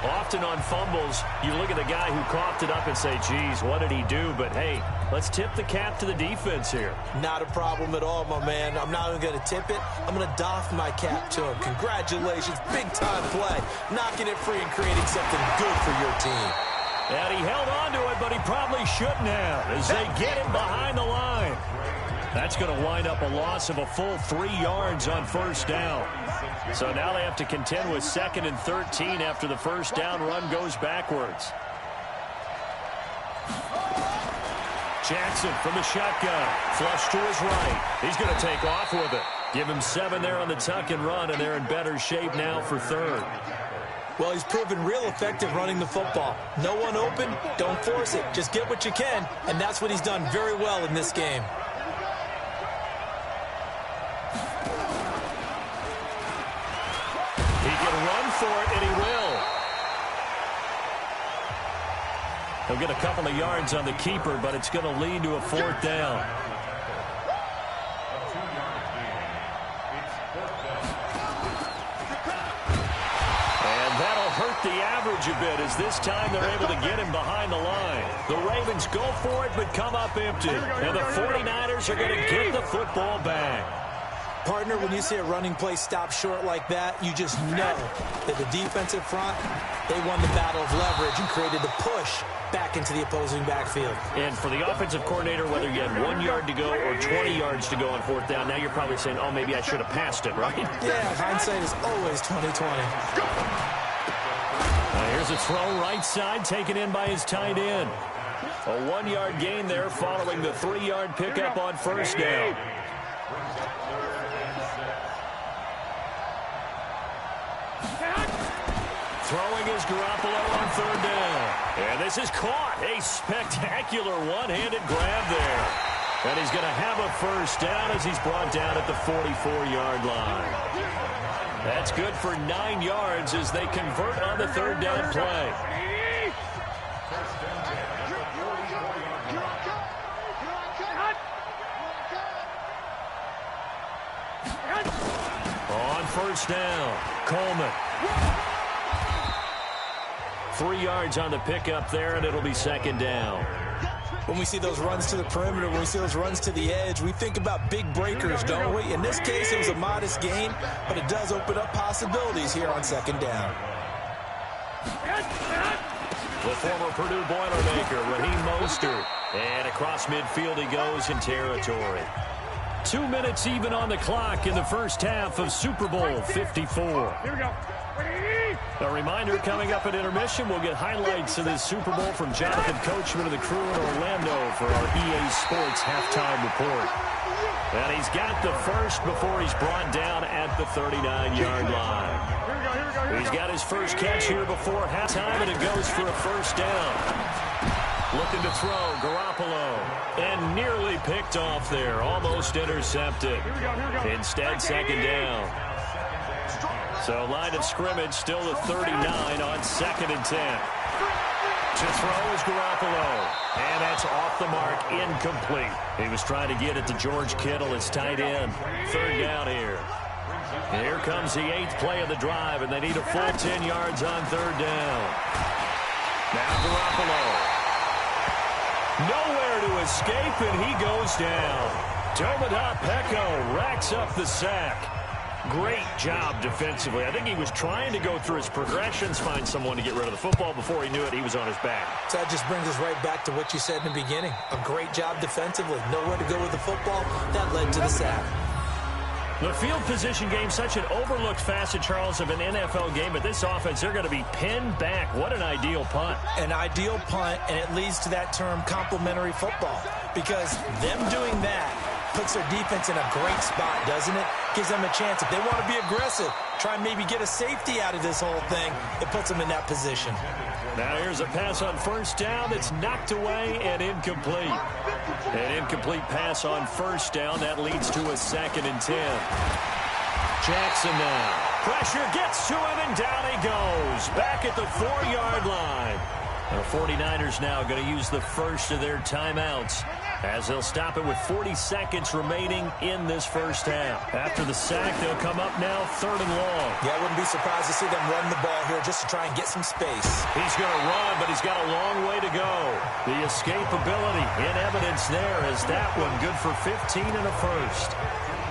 Often on fumbles, you look at the guy who coughed it up and say, geez, what did he do? But, hey, Let's tip the cap to the defense here. Not a problem at all, my man. I'm not even going to tip it. I'm going to doff my cap to him. Congratulations. Big-time play. Knocking it free and creating something good for your team. And he held on to it, but he probably shouldn't have as they get him behind the line. That's going to wind up a loss of a full 3 yards on first down. So now they have to contend with 2nd and 13 after the first down run goes backwards. Jackson from the shotgun. Flush to his right. He's going to take off with it. Give him 7 there on the tuck and run, and they're in better shape now for 3rd. Well, he's proven real effective running the football. No one open, don't force it. Just get what you can, and that's what he's done very well in this game. He can run for it, and he will. He'll get a couple of yards on the keeper, but it's going to lead to a 4th down. And that'll hurt the average a bit as this time they're able to get him behind the line. The Ravens go for it but come up empty. And the 49ers are going to get the football back. Partner, when you see a running play stop short like that, you just know that the defensive front, they won the battle of leverage and created the push back into the opposing backfield. And for the offensive coordinator, whether you had 1 yard to go or 20 yards to go on 4th down, now you're probably saying, oh, maybe I should have passed it, right? Yeah, hindsight is always 20/20. Here's a throw right side, taken in by his tight end. A 1-yard gain there following the 3-yard pickup on first down. Throwing is Garoppolo on 3rd down. And this is caught. A spectacular one-handed grab there. And he's going to have a first down as he's brought down at the 44-yard line. That's good for 9 yards as they convert on the 3rd down play. On first down, Coleman. 3 yards on the pickup there, and it'll be 2nd down. When we see those runs to the perimeter, when we see those runs to the edge, we think about big breakers, don't we? In this case, it was a modest gain, but it does open up possibilities here on 2nd down. The former Purdue Boilermaker, Raheem Mostert. And across midfield he goes in territory. 2 minutes even on the clock in the first half of Super Bowl 54. Here we go. A reminder, coming up at intermission, we'll get highlights of this Super Bowl from Jonathan Coachman of the crew in Orlando for our EA Sports halftime report. And he's got the first before he's brought down at the 39-yard line. He's got his first catch here before halftime, and it goes for a first down. Looking to throw, Garoppolo, and nearly picked off there, almost intercepted. Instead, 2nd down. So line of scrimmage still the 39 on 2nd and 10. To throw is Garoppolo. And that's off the mark, incomplete. He was trying to get it to George Kittle, his tight end. 3rd down here. And here comes the 8th play of the drive, and they need a full 10 yards on 3rd down. Now Garoppolo. Nowhere to escape, and he goes down. Dominic Pecco racks up the sack. Great job defensively. I think he was trying to go through his progressions, find someone to get rid of the football. Before he knew it, he was on his back. So that just brings us right back to what you said in the beginning. A great job defensively. Nowhere to go with the football. That led to the sack. The field position game, such an overlooked facet, Charles, of an NFL game. But this offense, they're going to be pinned back. What an ideal punt. An ideal punt, and it leads to that term complementary football. Because them doing that puts their defense in a great spot, doesn't it? Gives them a chance. If they want to be aggressive, try and maybe get a safety out of this whole thing, it puts them in that position. Now here's a pass on first down that's knocked away and incomplete. An incomplete pass on first down. That leads to a 2nd and 10. Jackson now. Pressure gets to him, and down he goes. Back at the 4-yard line. The 49ers now going to use the first of their timeouts as they'll stop it with 40 seconds remaining in this first half. After the sack, they'll come up now 3rd and long. Yeah, I wouldn't be surprised to see them run the ball here just to try and get some space. He's going to run, but he's got a long way to go. The escapability in evidence there as that one good for 15 and a first.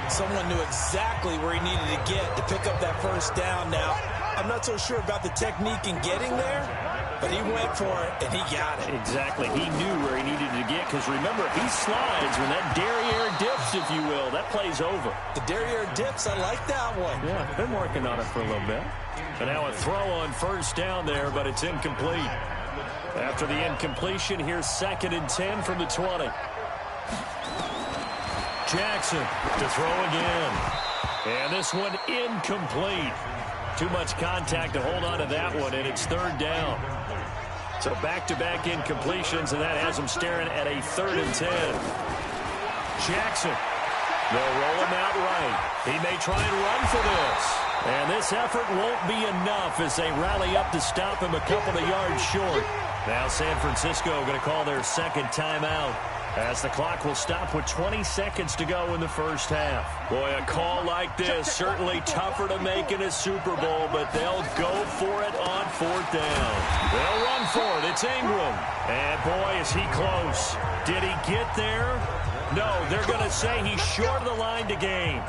Someone knew exactly where he needed to get to pick up that first down. Now, I'm not so sure about the technique in getting there, but he went for it, and he got it. Exactly. He knew where he needed to get, because remember, if he slides, when that derriere dips, if you will, that play's over. The derriere dips, I like that one. Yeah, been working on it for a little bit. And now a throw on first down there, but it's incomplete. After the incompletion, here's 2nd and 10 from the 20. Jackson to throw again. And this one incomplete. Too much contact to hold on to that one, and it's 3rd down. So back-to-back incompletions, and that has him staring at a 3rd and 10. Jackson. They'll roll him out right. He may try and run for this. And this effort won't be enough as they rally up to stop him a couple of yards short. Now San Francisco going to call their 2nd timeout, as the clock will stop with 20 seconds to go in the first half. Boy, a call like this, certainly tougher to make in a Super Bowl, but they'll go for it on 4th down. They'll run for it. It's Ingram. And boy, is he close. Did he get there? No, they're going to say he's short of the line to gain.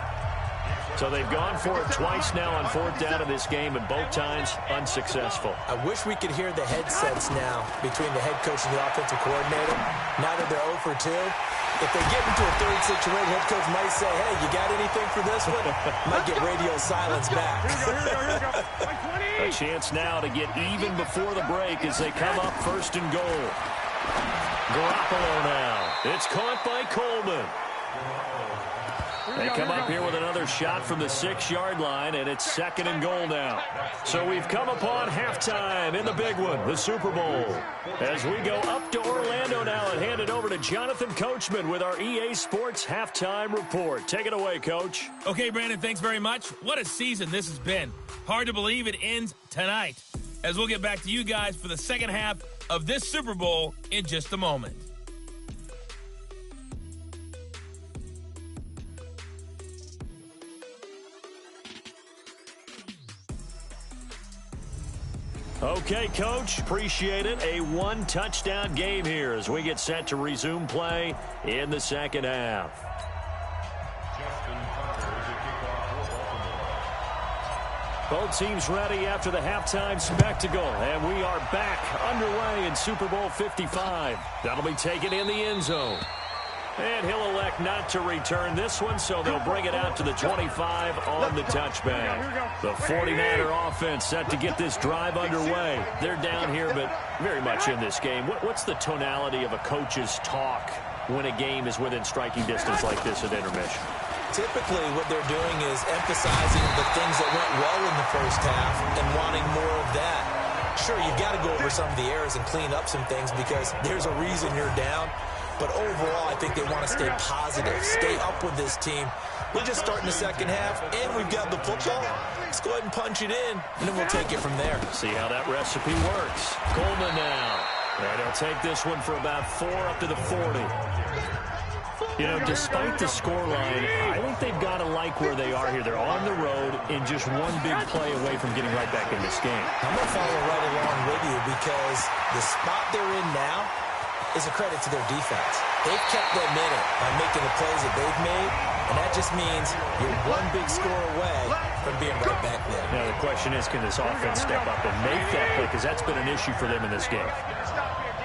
So they've gone for it twice now on 4th down in this game, and both times unsuccessful. I wish we could hear the headsets now between the head coach and the offensive coordinator. Now that they're 0 for 2, if they get into a 3rd situation, head coach might say, hey, you got anything for this one? Might get radio silence back. A chance now to get even before the break as they come up 1st and goal. Garoppolo now. It's caught by Coleman. They come up here with another shot from the 6-yard line, and it's 2nd and goal now. So we've come upon halftime in the big one, the Super Bowl. As we go up to Orlando now and hand it over to Jonathan Coachman with our EA Sports Halftime Report. Take it away, Coach. Okay, Brandon, thanks very much. What a season this has been. Hard to believe it ends tonight, as we'll get back to you guys for the second half of this Super Bowl in just a moment. Okay, Coach, appreciate it. A 1-touchdown game here as we get set to resume play in the second half. Both teams ready after the halftime spectacle, and we are back underway in Super Bowl 55. That'll be taken in the end zone. And he'll elect not to return this one, so they'll bring it out to the 25 on the touchback. The 49er offense set to get this drive underway. They're down here, but very much in this game. What's the tonality of a coach's talk when a game is within striking distance like this at intermission? Typically, what they're doing is emphasizing the things that went well in the first half and wanting more of that. Sure, you've got to go over some of the errors and clean up some things because there's a reason you're down. But overall, I think they want to stay positive, stay up with this team. We're just starting the second half, and we've got the football. Let's go ahead and punch it in, and then we'll take it from there. See how that recipe works. Coleman now. And he'll take this one for about 4 up to the 40. You know, despite the scoreline, I think they've got to like where they are here. They're on the road and just one big play away from getting right back in this game. I'm going to follow right along with you because the spot they're in now is a credit to their defense. They've kept them in it by making the plays that they've made, and that just means you're one big score away from being right back there. Now, the question is, can this offense step up and make that play? Because that's been an issue for them in this game.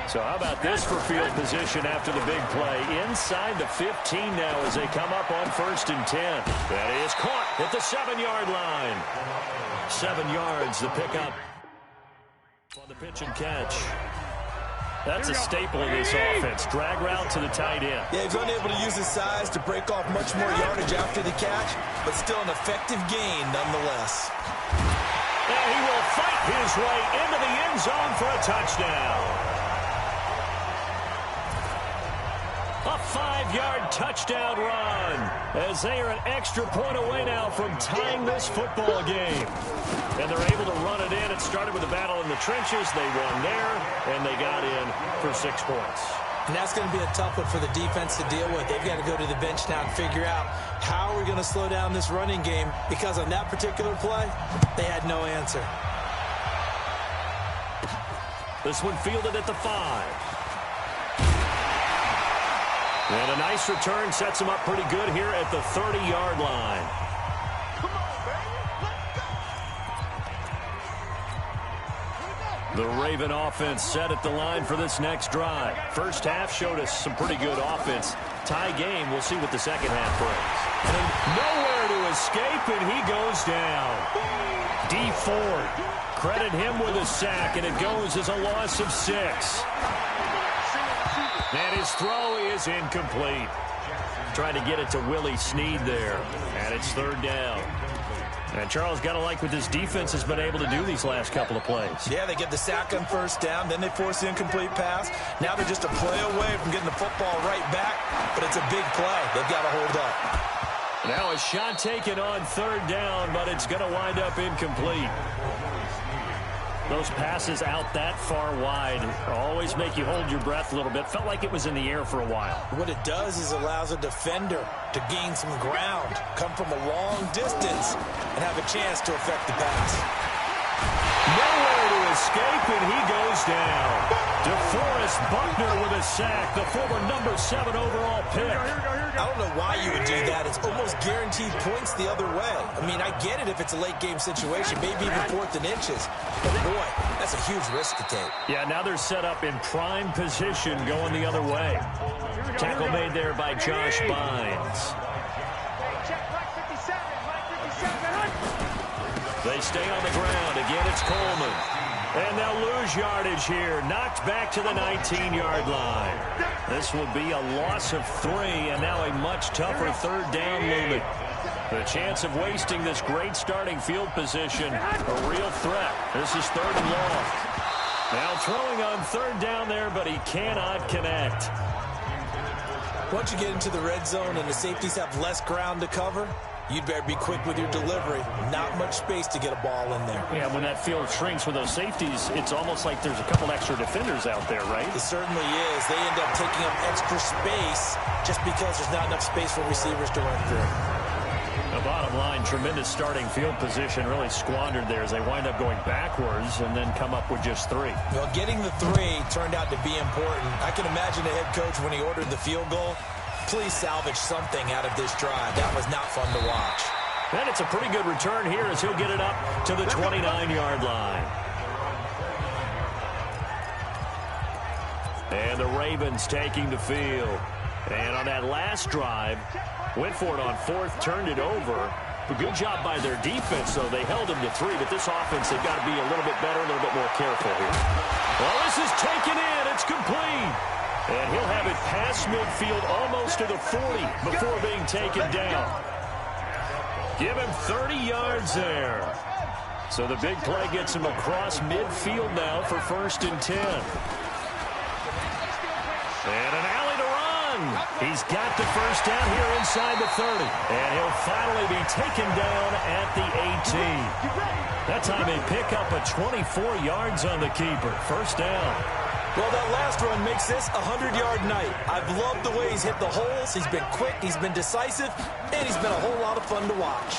So how about this for field position after the big play? Inside the 15 now as they come up on 1st and 10. That is caught at the 7-yard line. 7 yards, the pickup on the pitch and catch. That's a staple of this offense. Drag route to the tight end. Yeah, he's unable to use his size to break off much more yardage after the catch, but still an effective gain nonetheless. And he will fight his way into the end zone for a touchdown. A 5-yard touchdown run as they are an extra point away now from tying this football game. And they're able to run it in. It started with a battle in the trenches. They won there, and they got in for 6 points. And that's going to be a tough one for the defense to deal with. They've got to go to the bench now and figure out how are we going to slow down this running game, because on that particular play, they had no answer. This one fielded at the 5. And a nice return sets him up pretty good here at the 30-yard line. The Raven offense set at the line for this next drive. First half showed us some pretty good offense. Tie game, we'll see what the second half brings. And nowhere to escape, and he goes down. D. Ford, credit him with a sack, and it goes as a loss of 6. And his throw is incomplete. Trying to get it to Willie Snead there, and it's 3rd down. And Charles, got to like what this defense has been able to do these last couple of plays. Yeah, they get the sack on 1st down, then they force the incomplete pass. Now they're just a play away from getting the football right back, but it's a big play. They've got to hold up. Now a shot taken on 3rd down, but it's going to wind up incomplete. Those passes out that far wide always make you hold your breath a little bit. Felt like it was in the air for a while. What it does is allows a defender to gain some ground, come from a long distance, and have a chance to affect the pass. Nowhere to escape, and he goes down. DeForest Buckner with a sack, the former number 7 overall pick. I don't know why you would do that. It's almost guaranteed points the other way. I mean, I get it if it's a late game situation, maybe even 4th and inches. But boy, that's a huge risk to take. Yeah, now they're set up in prime position going the other way. Tackle made there by Josh Bynes. They stay on the ground. Again, it's Coleman. And they'll lose yardage here. Knocked back to the 19-yard line. This will be a loss of 3, and now a much tougher 3rd down looming. The chance of wasting this great starting field position, a real threat. This is 3rd and long. Now throwing on 3rd down there, but he cannot connect. Once you get into the red zone and the safeties have less ground to cover, you'd better be quick with your delivery. Not much space to get a ball in there. Yeah, when that field shrinks with those safeties, it's almost like there's a couple extra defenders out there, right? It certainly is. They end up taking up extra space just because there's not enough space for receivers to run through. The bottom line, tremendous starting field position, really squandered there as they wind up going backwards and then come up with just 3. Well, getting the 3 turned out to be important. I can imagine the head coach when he ordered the field goal. Please salvage something out of this drive. That was not fun to watch. And it's a pretty good return here as he'll get it up to the 29-yard line. And the Ravens taking the field. And on that last drive, went for it on 4th, turned it over. A good job by their defense, though. They held them to 3, but this offense, they've got to be a little bit better, a little bit more careful here. Well, this is taken in. It's complete. And he'll have it past midfield almost to the 40 before being taken down. Give him 30 yards there. So the big play gets him across midfield now for 1st and 10. And an alley to run. He's got the 1st down here inside the 30. And he'll finally be taken down at the 18. That time they pick up a 24 yards on the keeper. 1st down. Well, that last run makes this a 100-yard night. I've loved the way he's hit the holes. He's been quick, he's been decisive, and he's been a whole lot of fun to watch.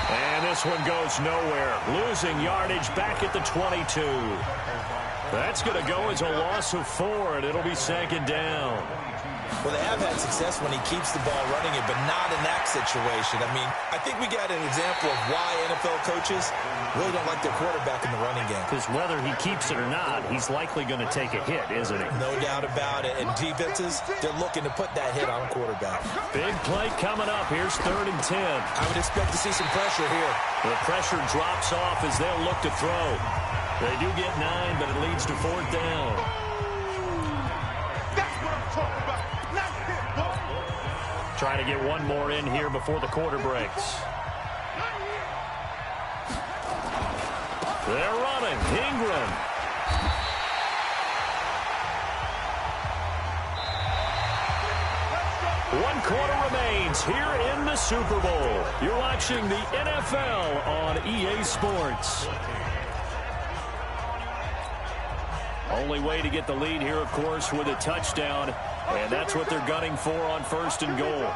And this one goes nowhere. Losing yardage back at the 22. That's going to go as a loss of 4, and it'll be 2nd down. Well, they have had success when he keeps the ball running it, but not in that situation. I mean, I think we got an example of why NFL coaches really don't like their quarterback in the running game. Because whether he keeps it or not, he's likely going to take a hit, isn't he? No doubt about it. And defenses, they're looking to put that hit on a quarterback. Big play coming up. Here's 3rd and 10. I would expect to see some pressure here. The pressure drops off as they'll look to throw. They do get 9, but it leads to 4th down. Trying to get one more in here before the quarter breaks. They're running. Ingram. One quarter remains here in the Super Bowl. You're watching the NFL on EA Sports. Only way to get the lead here, of course, with a touchdown. And that's what they're gunning for on 1st and goal.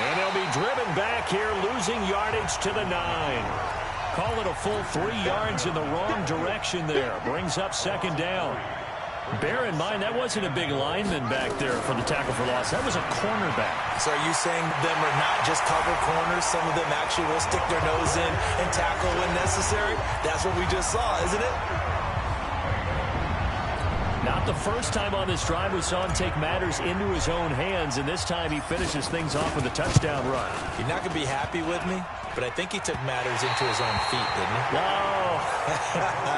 And they'll be driven back here, losing yardage to the 9. Call it a full 3 yards in the wrong direction there. Brings up 2nd down. Bear in mind, that wasn't a big lineman back there for the tackle for loss. That was a cornerback. So are you saying them are not just cover corners? Some of them actually will stick their nose in and tackle when necessary? That's what we just saw, isn't it? Not the first time on this drive we saw him take matters into his own hands, and this time he finishes things off with a touchdown run. You're not going to be happy with me, but I think he took matters into his own feet, didn't he? Wow.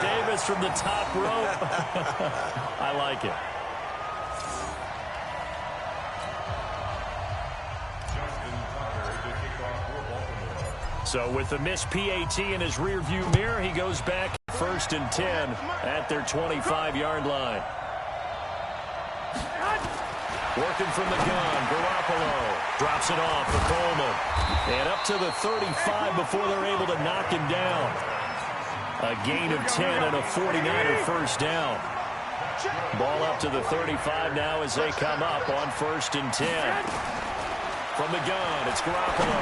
Davis from the top rope. I like it. So with the missed PAT in his rearview mirror, he goes back 1st and 10 at their 25-yard line. Working from the gun, Garoppolo drops it off for Coleman. And up to the 35 before they're able to knock him down. A gain of 10 and a 49er first down. Ball up to the 35 now as they come up on 1st and 10. From the gun, it's Garoppolo.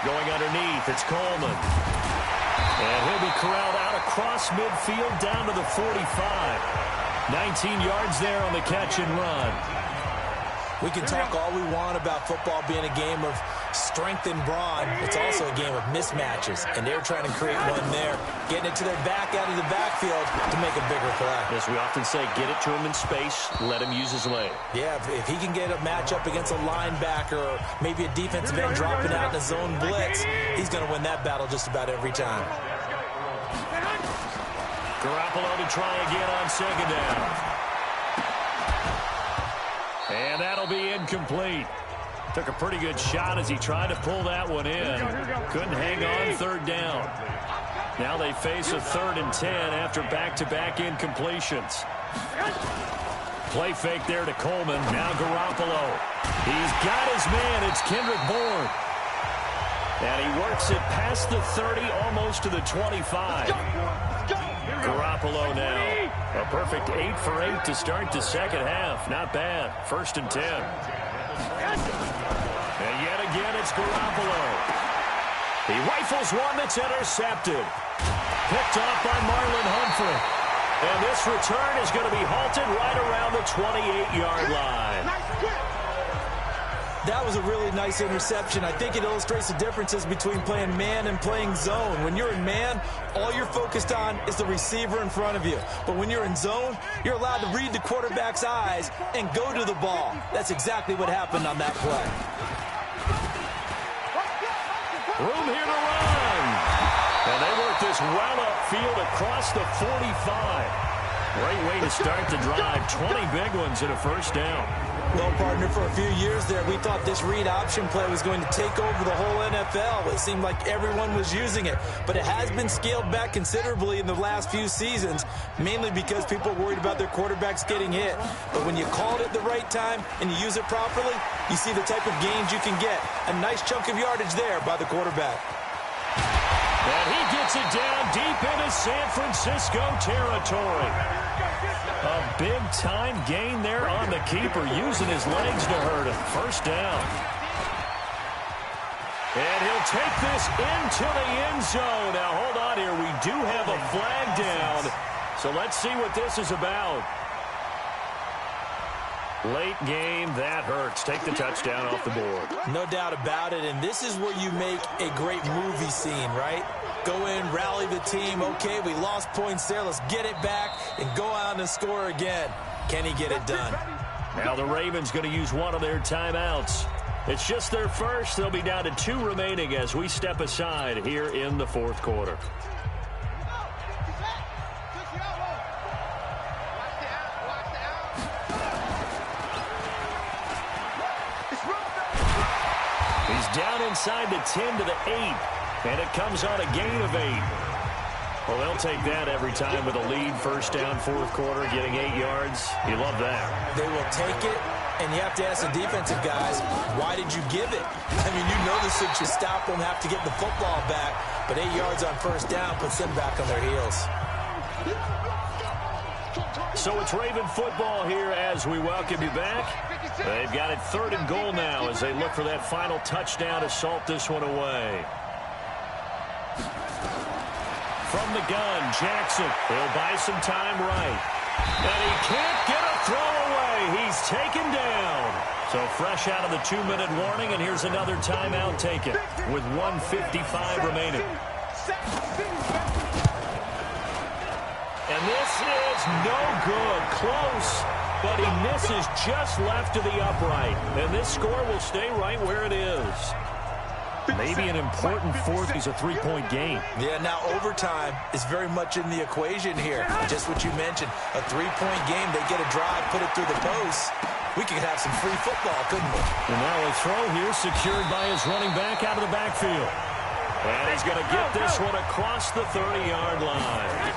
Going underneath, it's Coleman. And he'll be corralled out across midfield down to the 45. 19 yards there on the catch and run. We can talk all we want about football being a game of strength and brawn. It's also a game of mismatches, and they're trying to create one there, getting it to their back out of the backfield to make a bigger play. As we often say, get it to him in space, let him use his leg. Yeah, if he can get a matchup against a linebacker or maybe a defensive end dropping out in a zone blitz, he's going to win that battle just about every time. Garoppolo to try again on 2nd down. And that'll be incomplete. Took a pretty good shot as he tried to pull that one in. Couldn't hang on 3rd down. Now they face a 3rd and 10 after back-to-back incompletions. Play fake there to Coleman. Now Garoppolo. He's got his man. It's Kendrick Bourne. And he works it past the 30, almost to the 25. Garoppolo now. A perfect 8 for 8 to start the 2nd half. Not bad. 1st and 10. And yet again, it's Garoppolo. He rifles one that's intercepted. Picked off by Marlon Humphrey. And this return is going to be halted right around the 28-yard line. That was a really nice interception. I think it illustrates the differences between playing man and playing zone. When you're in man, all you're focused on is the receiver in front of you. But when you're in zone, you're allowed to read the quarterback's eyes and go to the ball. That's exactly what happened on that play. Room here to run. And they work this well upfield across the 45. Great way to start the drive. 20 big ones and a first down. Well, partner, for a few years there, we thought this read option play was going to take over the whole NFL. It seemed like everyone was using it. But it has been scaled back considerably in the last few seasons, mainly because people are worried about their quarterbacks getting hit. But when you call it at the right time and you use it properly, you see the type of gains you can get. A nice chunk of yardage there by the quarterback. And he gets it down deep into San Francisco territory. A big-time gain there on the keeper, using his legs to hurt him. First down. And he'll take this into the end zone. Now, hold on here. We do have a flag down. So let's see what this is about. Late game, that hurts. Take the touchdown off the board. No doubt about it, and this is where you make a great movie scene, right? Go in, rally the team. Okay, we lost points there. Let's get it back and go out and score again. Can he get it done? Now the Ravens going to use one of their timeouts. It's just their first. They'll be down to 2 remaining as we step aside here in the 4th quarter. Down inside the 10 to the 8, and it comes on a gain of 8. Well, they'll take that every time with a lead. First down, 4th quarter, getting 8 yards. You love that. They will take it And you have to ask the defensive guys, why did you give it? I mean, you know this should stop them, have to get the football back, but 8 yards on first down puts them back on their heels. So it's Raven football here as we welcome you back. They've got it 3rd and goal now as they look for that final touchdown to salt this one away. From the gun, Jackson. He'll buy some time right. And he can't get a throw away. He's taken down. So fresh out of the 2-minute warning, and here's another timeout taken with 1:55 remaining. And this is no good. Close, but he misses just left to the upright. And this score will stay right where it is. Maybe an important fourth is a 3-point game. Yeah, now overtime is very much in the equation here. Just what you mentioned, a 3-point game. They get a drive, put it through the post. We could have some free football, couldn't we? And now a throw here secured by his running back out of the backfield. And he's going to get this one across the 30-yard line.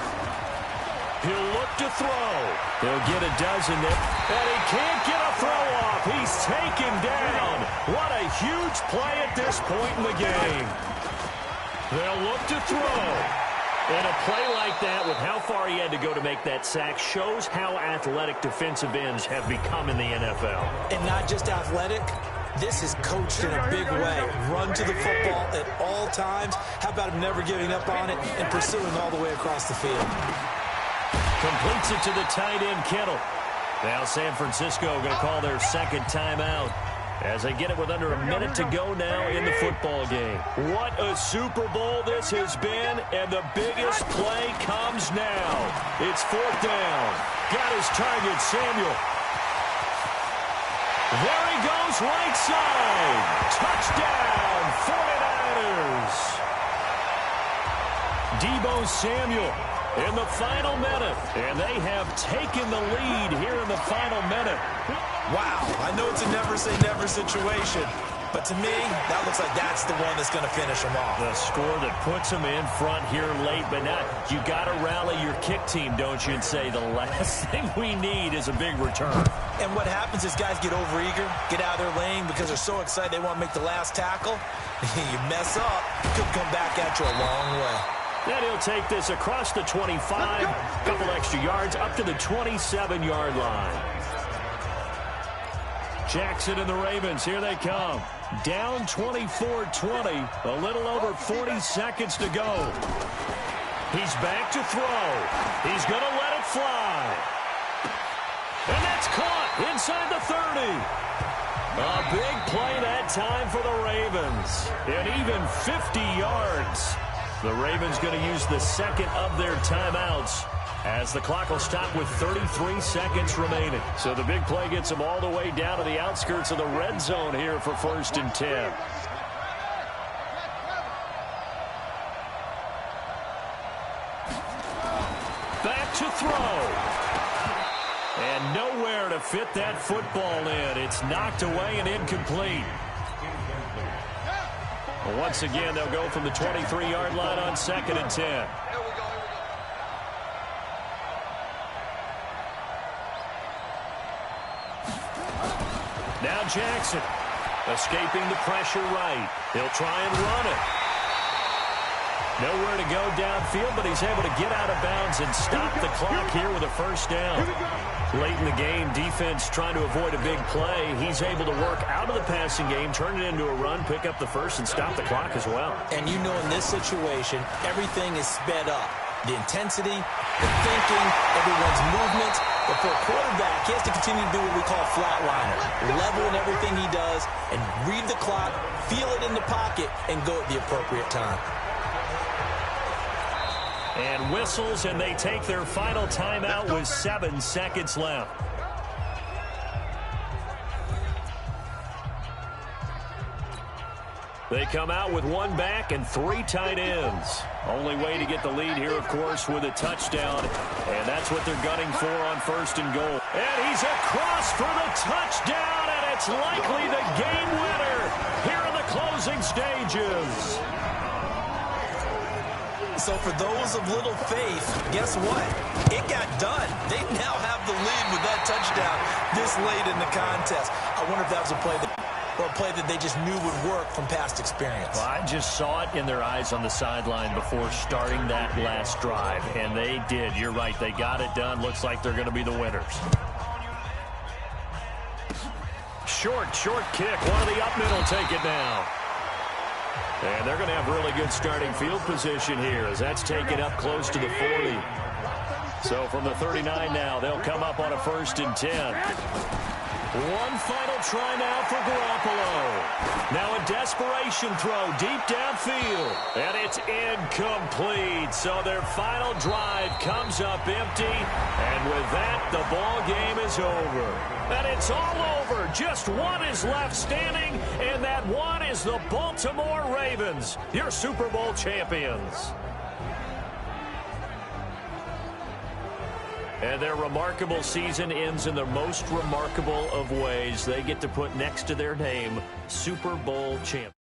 He'll look to throw. He'll get a dozen there. And he can't get a throw off. He's taken down. What a huge play at this point in the game. They'll look to throw. And a play like that with how far he had to go to make that sack shows how athletic defensive ends have become in the NFL. And not just athletic. This is coached in a big way. Run to the football at all times. How about him never giving up on it and pursuing all the way across the field? Completes it to the tight end, Kittle. Now San Francisco going to call their second timeout as they get it with under a minute to go now in the football game. What a Super Bowl this has been, and the biggest play comes now. It's 4th down. Got his target, Samuel. There he goes, right side. Touchdown, 49ers. Deebo Samuel in the final minute, and they have taken the lead here in the final minute. Wow, I know it's a never-say-never situation, but to me, that looks like that's the one that's going to finish them off. The score that puts them in front here late, but now you got to rally your kick team, don't you, and say the last thing we need is a big return. And what happens is guys get overeager, get out of their lane because they're so excited they want to make the last tackle. You mess up, could come back at you a long way. Then he'll take this across the 25, a couple extra yards, up to the 27-yard line. Jackson and the Ravens, here they come. Down 24-20, a little over 40 seconds to go. He's back to throw. He's going to let it fly. And that's caught inside the 30. A big play that time for the Ravens. And even 50 yards. The Ravens going to use the second of their timeouts as the clock will stop with 33 seconds remaining. So the big play gets them all the way down to the outskirts of the red zone here for 1st and 10. Back to throw. And nowhere to fit that football in. It's knocked away and incomplete. Once again, they'll go from the 23-yard line on 2nd and 10. Now Jackson, escaping the pressure right. He'll try and run it. Nowhere to go downfield, but he's able to get out of bounds and stop the clock here with a 1st down. Late in the game, defense trying to avoid a big play. He's able to work out of the passing game, turn it into a run, pick up the 1st, and stop the clock as well. And you know in this situation, everything is sped up. The intensity, the thinking, everyone's movement. But for a quarterback, he has to continue to do what we call flatliner. Level in everything he does and read the clock, feel it in the pocket, and go at the appropriate time. And whistles, and they take their final timeout with 7 seconds left. They come out with 1 back and 3 tight ends. Only way to get the lead here, of course, with a touchdown. And that's what they're gunning for on 1st and goal. And he's across for the touchdown, and it's likely the game winner here in the closing stages. So for those of little faith, guess what? It got done. They now have the lead with that touchdown this late in the contest. I wonder if that was a play that they just knew would work from past experience. Well, I just saw it in their eyes on the sideline before starting that last drive, and they did. You're right. They got it done. Looks like they're going to be the winners. Short kick. One of the up middle take it now. And they're going to have really good starting field position here as that's taken up close to the 40. So from the 39 now, they'll come up on a 1st and 10. One final try now for Garoppolo. Now a desperation throw deep downfield. And it's incomplete. So their final drive comes up empty. And with that, the ball game is over. And it's all over. Just one is left standing. And that one is the Baltimore Ravens, your Super Bowl champions. And their remarkable season ends in the most remarkable of ways. They get to put next to their name, Super Bowl champ.